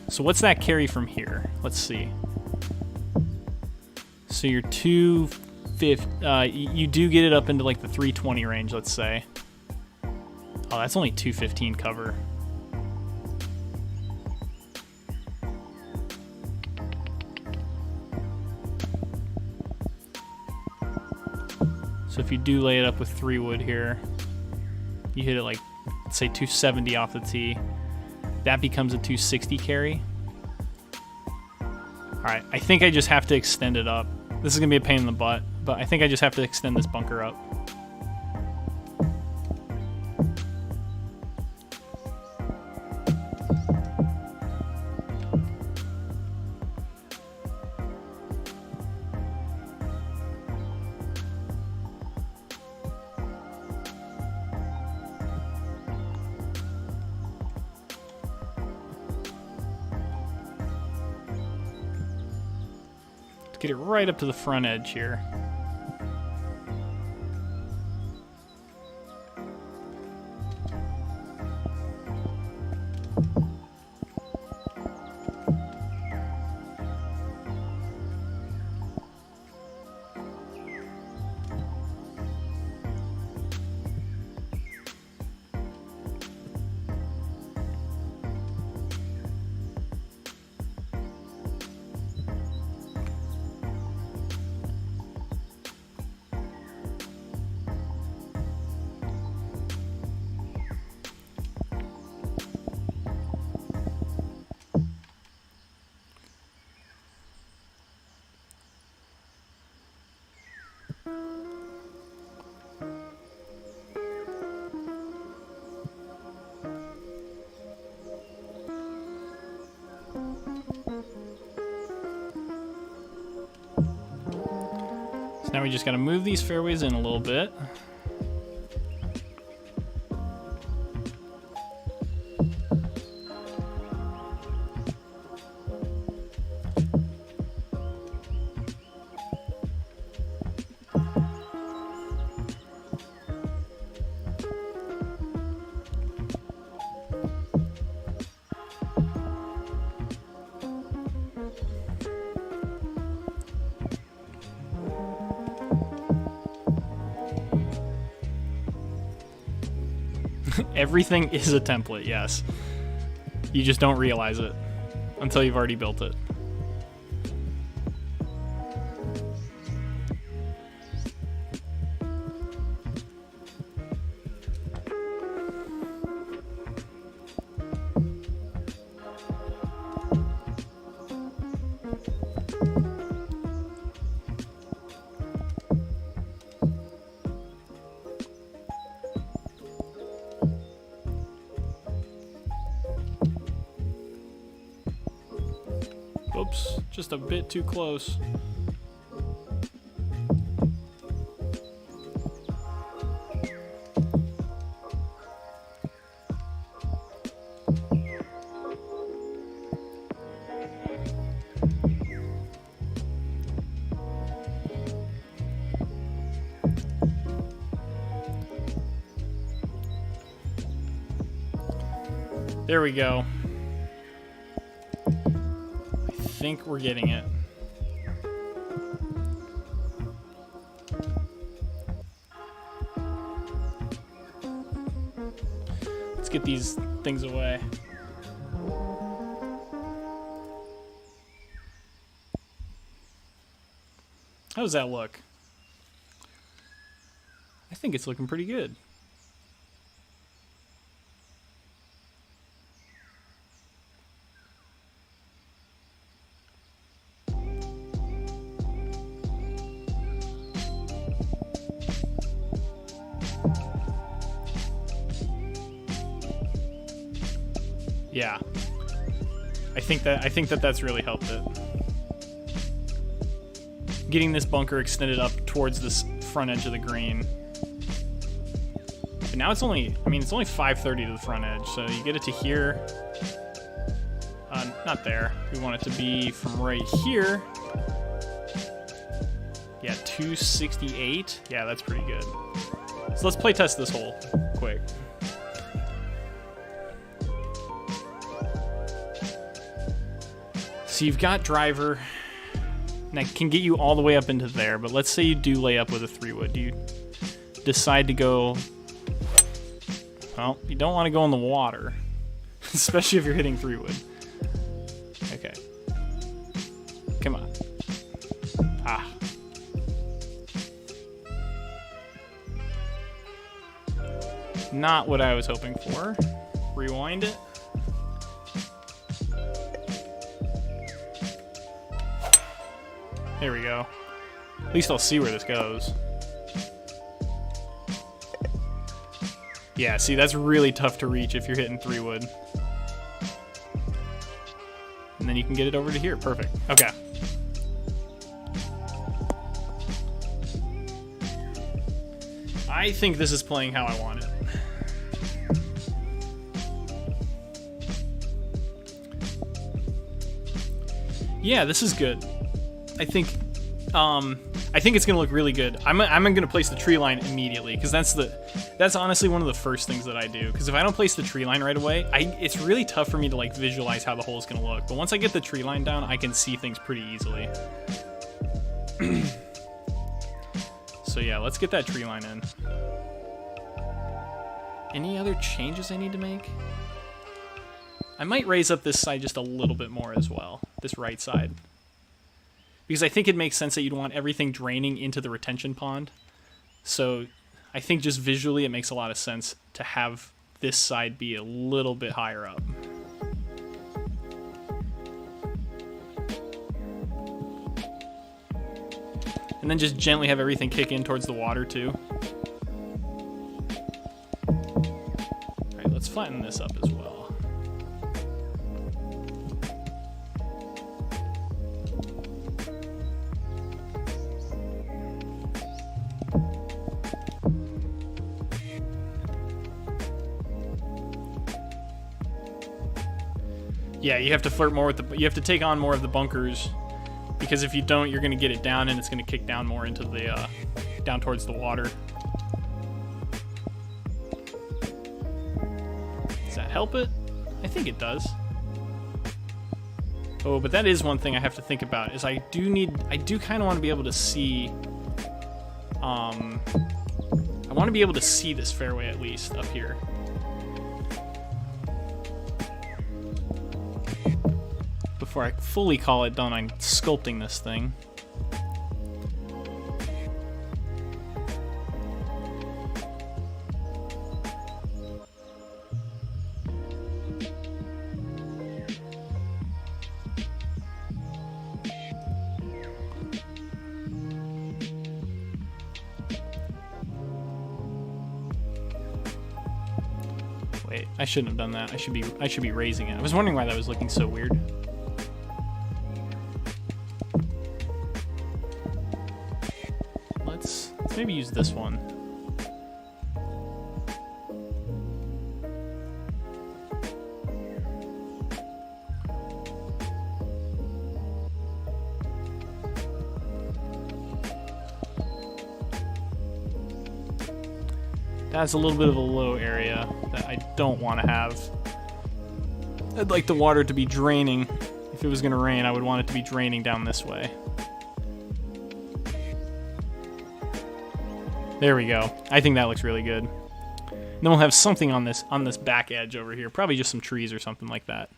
Speaker 1: So what's that carry from here? Let's see. So you're 250. You do get it up into like the 320 range, let's say. Oh, that's only 215 cover. So if you do lay it up with 3 wood here, you hit it like, let's say 270 off the tee. That becomes a 260 carry. All right, I think I just have to extend it up. This is gonna be a pain in the butt, but I think I just have to extend this bunker up. Get it right up to the front edge here. So now we just gotta move these fairways in a little bit. Everything is a template, yes. You just don't realize it until you've already built it. Oops, just a bit too close. There we go. I think we're getting it. get these things away. How does that look? I think it's looking pretty good. Yeah. I think that that's really helped it. Getting this bunker extended up towards this front edge of the green. But now it's only, I mean, it's only 530 to the front edge, so you get it to here. Not there. We want it to be from right here. Yeah, 268. Yeah, that's pretty good. So let's play test this hole quick. So you've got driver, and I can get you all the way up into there, but let's say you do lay up with a 3-wood. You decide to go, well, you don't want to go in the water, especially if you're hitting 3-wood. Okay. Come on. Ah. Not what I was hoping for. Rewind it. There we go. At least I'll see where this goes. Yeah, see, that's really tough to reach if you're hitting 3-wood. And then you can get it over to here. Perfect. Okay. I think this is playing how I want it. Yeah, this is good. I think it's gonna look really good. I'm gonna place the tree line immediately because that's honestly one of the first things that I do. Because if I don't place the tree line right away, it's really tough for me to like visualize how the hole is gonna look. But once I get the tree line down, I can see things pretty easily. So yeah, let's get that tree line in. Any other changes I need to make? I might raise up this side just a little bit more as well, this right side. Because I think it makes sense that you'd want everything draining into the retention pond. So I think just visually it makes a lot of sense to have this side be a little bit higher up. And then just gently have everything kick in towards the water too. Alright, let's flatten this up as well. Yeah, you have to flirt more with you have to take on more of the bunkers, because if you don't, you're going to get it down and it's going to kick down more into the, down towards the water. Does that help it? I think it does. Oh, but that is one thing I have to think about, is I do kind of want to be able to see, I want to be able to see this fairway at least up here. Before I fully call it done on sculpting this thing. Wait, I shouldn't have done that. I should be raising it. I was wondering why that was looking so weird. Let's maybe use this one. That's a little bit of a low area that I don't want to have. I'd like the water to be draining. If it was going to rain, I would want it to be draining down this way. There we go. I think that looks really good. Then we'll have something on this back edge over here. Probably just some trees or something like that.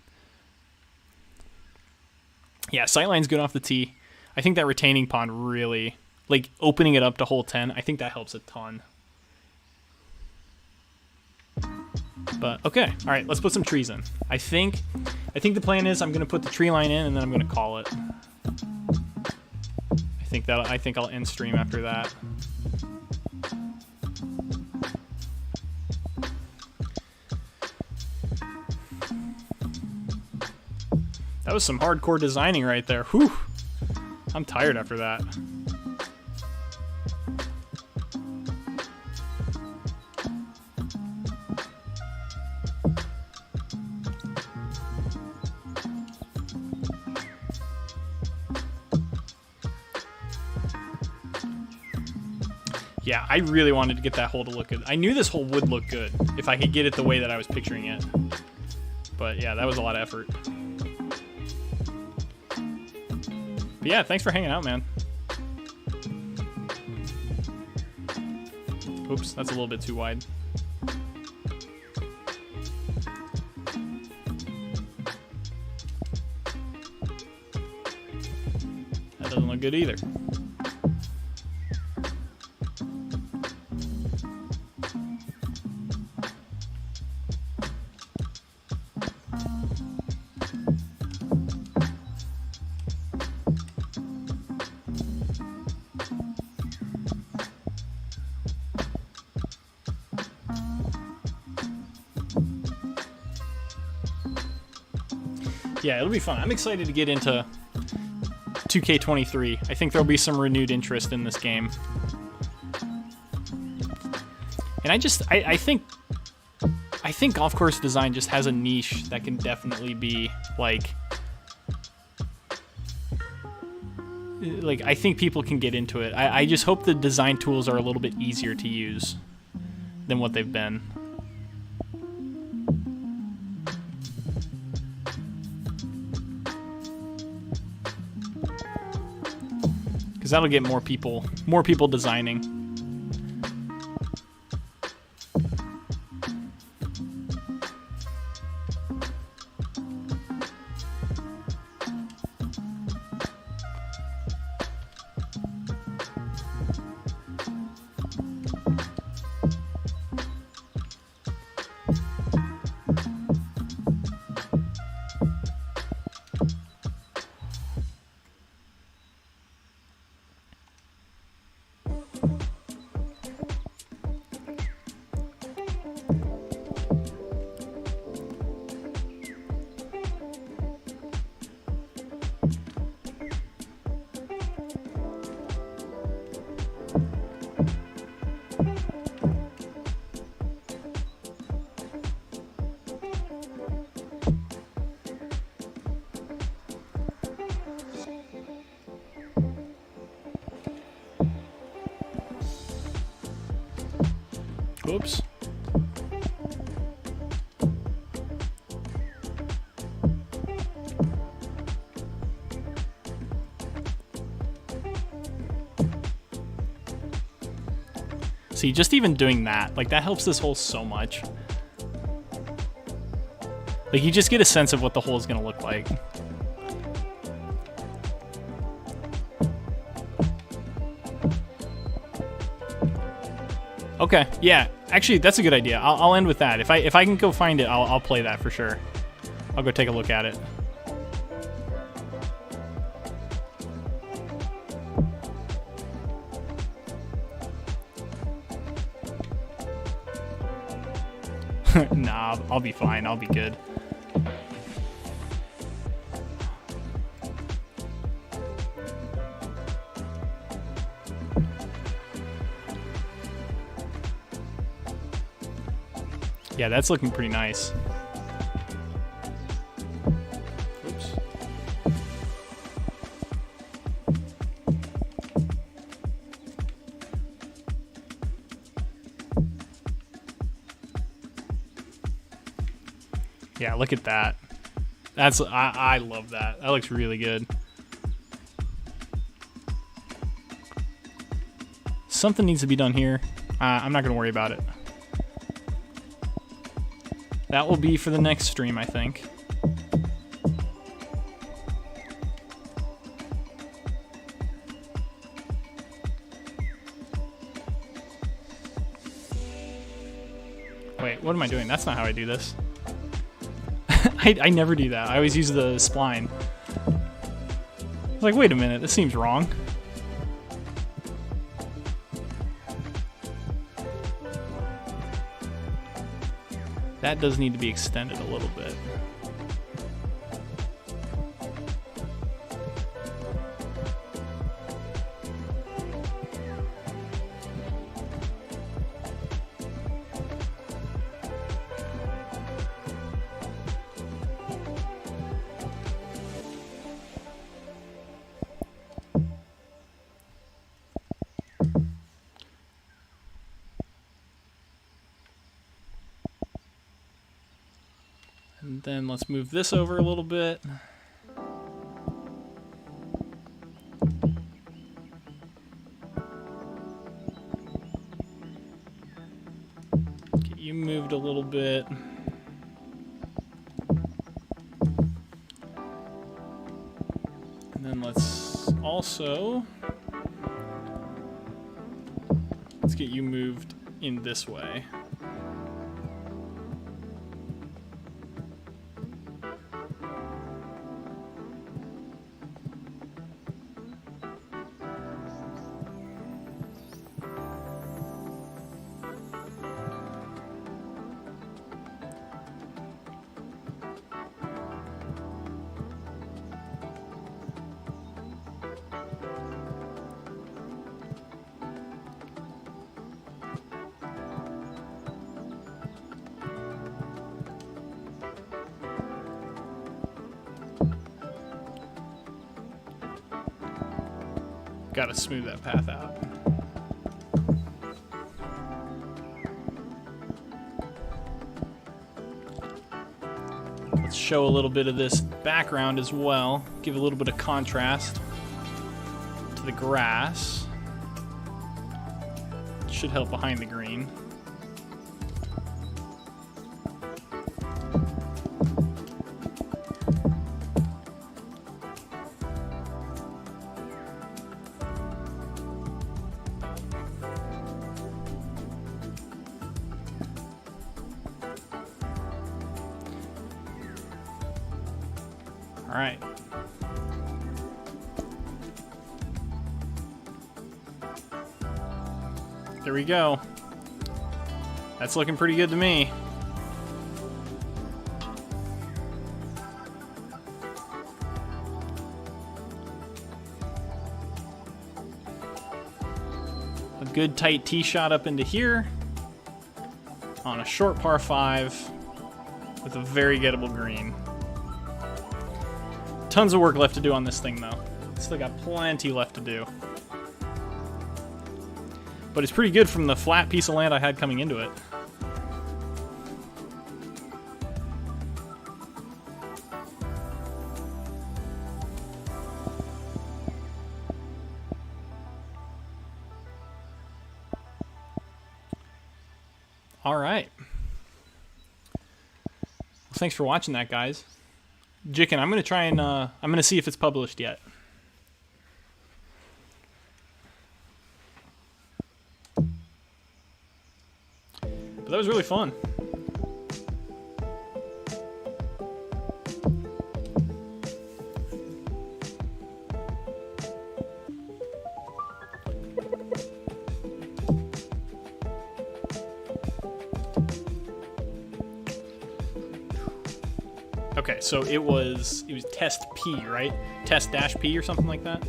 Speaker 1: Yeah, sightline's good off the tee. I think that retaining pond really, like opening it up to hole 10, I think that helps a ton. But okay, all right, let's put some trees in. I think the plan is I'm gonna put the tree line in and then I'm gonna call it. I think I'll end stream after that. That was some hardcore designing right there. Whew. I'm tired after that. Yeah, I really wanted to get that hole to look good. I knew this hole would look good if I could get it the way that I was picturing it. But yeah, that was a lot of effort. But yeah, thanks for hanging out, man. Oops, that's a little bit too wide. That doesn't look good either. Yeah, it'll be fun. I'm excited to get into 2K23. I think there'll be some renewed interest in this game. And I think golf course design just has a niche that can definitely be like I think people can get into it. I just hope the design tools are a little bit easier to use than what they've been. Because that'll get more people designing. Oops. See, just even doing that, like that helps this hole so much. Like you just get a sense of what the hole is going to look like. Okay, yeah. Actually, that's a good idea. I'll end with that. If I can go find it, I'll play that for sure. I'll go take a look at it. Nah, I'll be fine. I'll be good. Yeah, that's looking pretty nice. Oops. Yeah, look at that. I love that. That looks really good. Something needs to be done here. I'm not gonna worry about it. That will be for the next stream, I think. Wait, what am I doing? That's not how I do this. I never do that. I always use the spline. I was like, wait a minute, this seems wrong. That does need to be extended a little bit. And then let's move this over a little bit. Get you moved a little bit. And then let's get you moved in this way. Gotta smooth that path out. Let's show a little bit of this background as well. Give a little bit of contrast to the grass. Should help behind the green. All right. There we go. That's looking pretty good to me. A good tight tee shot up into here on a short par 5 with a very gettable green. Tons of work left to do on this thing, though. Still got plenty left to do. But it's pretty good from the flat piece of land I had coming into it. All right. Well, thanks for watching that, guys. Jicken, I'm going to try and, I'm going to see if it's published yet. But that was really fun. Okay, so it was test P, right? Test dash P or something like that?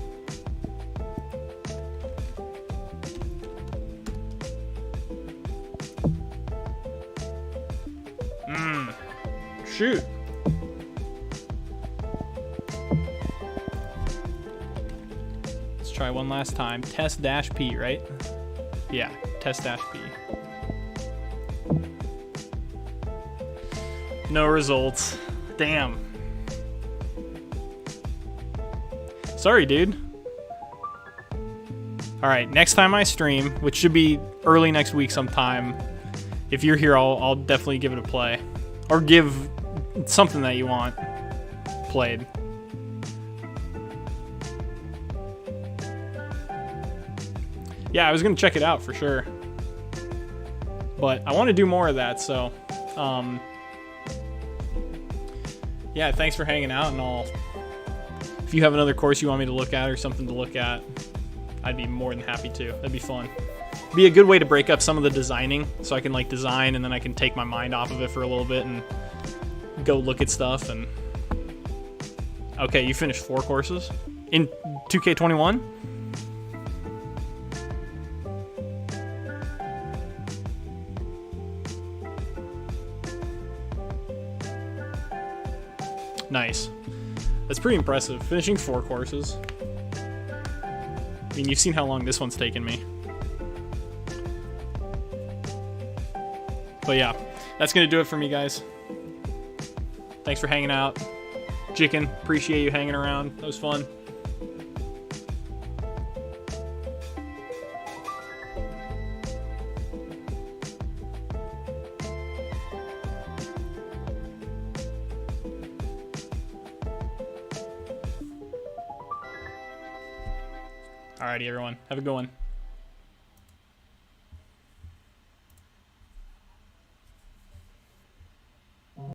Speaker 1: Shoot. Let's try one last time. Test dash P, right? Yeah, test dash P. No results. Damn. Sorry, dude. Alright, next time I stream, which should be early next week sometime, if you're here, I'll definitely give it a play. or give something that you want played. Yeah, I was gonna check it out for sure, but I want to do more of that. So, yeah, thanks for hanging out, and if you have another course you want me to look at or something to look at, I'd be more than happy to. That'd be fun. Be a good way to break up some of the designing, so I can like design and then I can take my mind off of it for a little bit and go look at stuff. And okay, you finished 4 courses in 2K21. Nice. That's pretty impressive. Finishing 4 courses. I mean, you've seen how long this one's taken me. But yeah, that's going to do it for me, guys. Thanks for hanging out. Chicken, appreciate you hanging around. That was fun. Alrighty, everyone. Have a good one.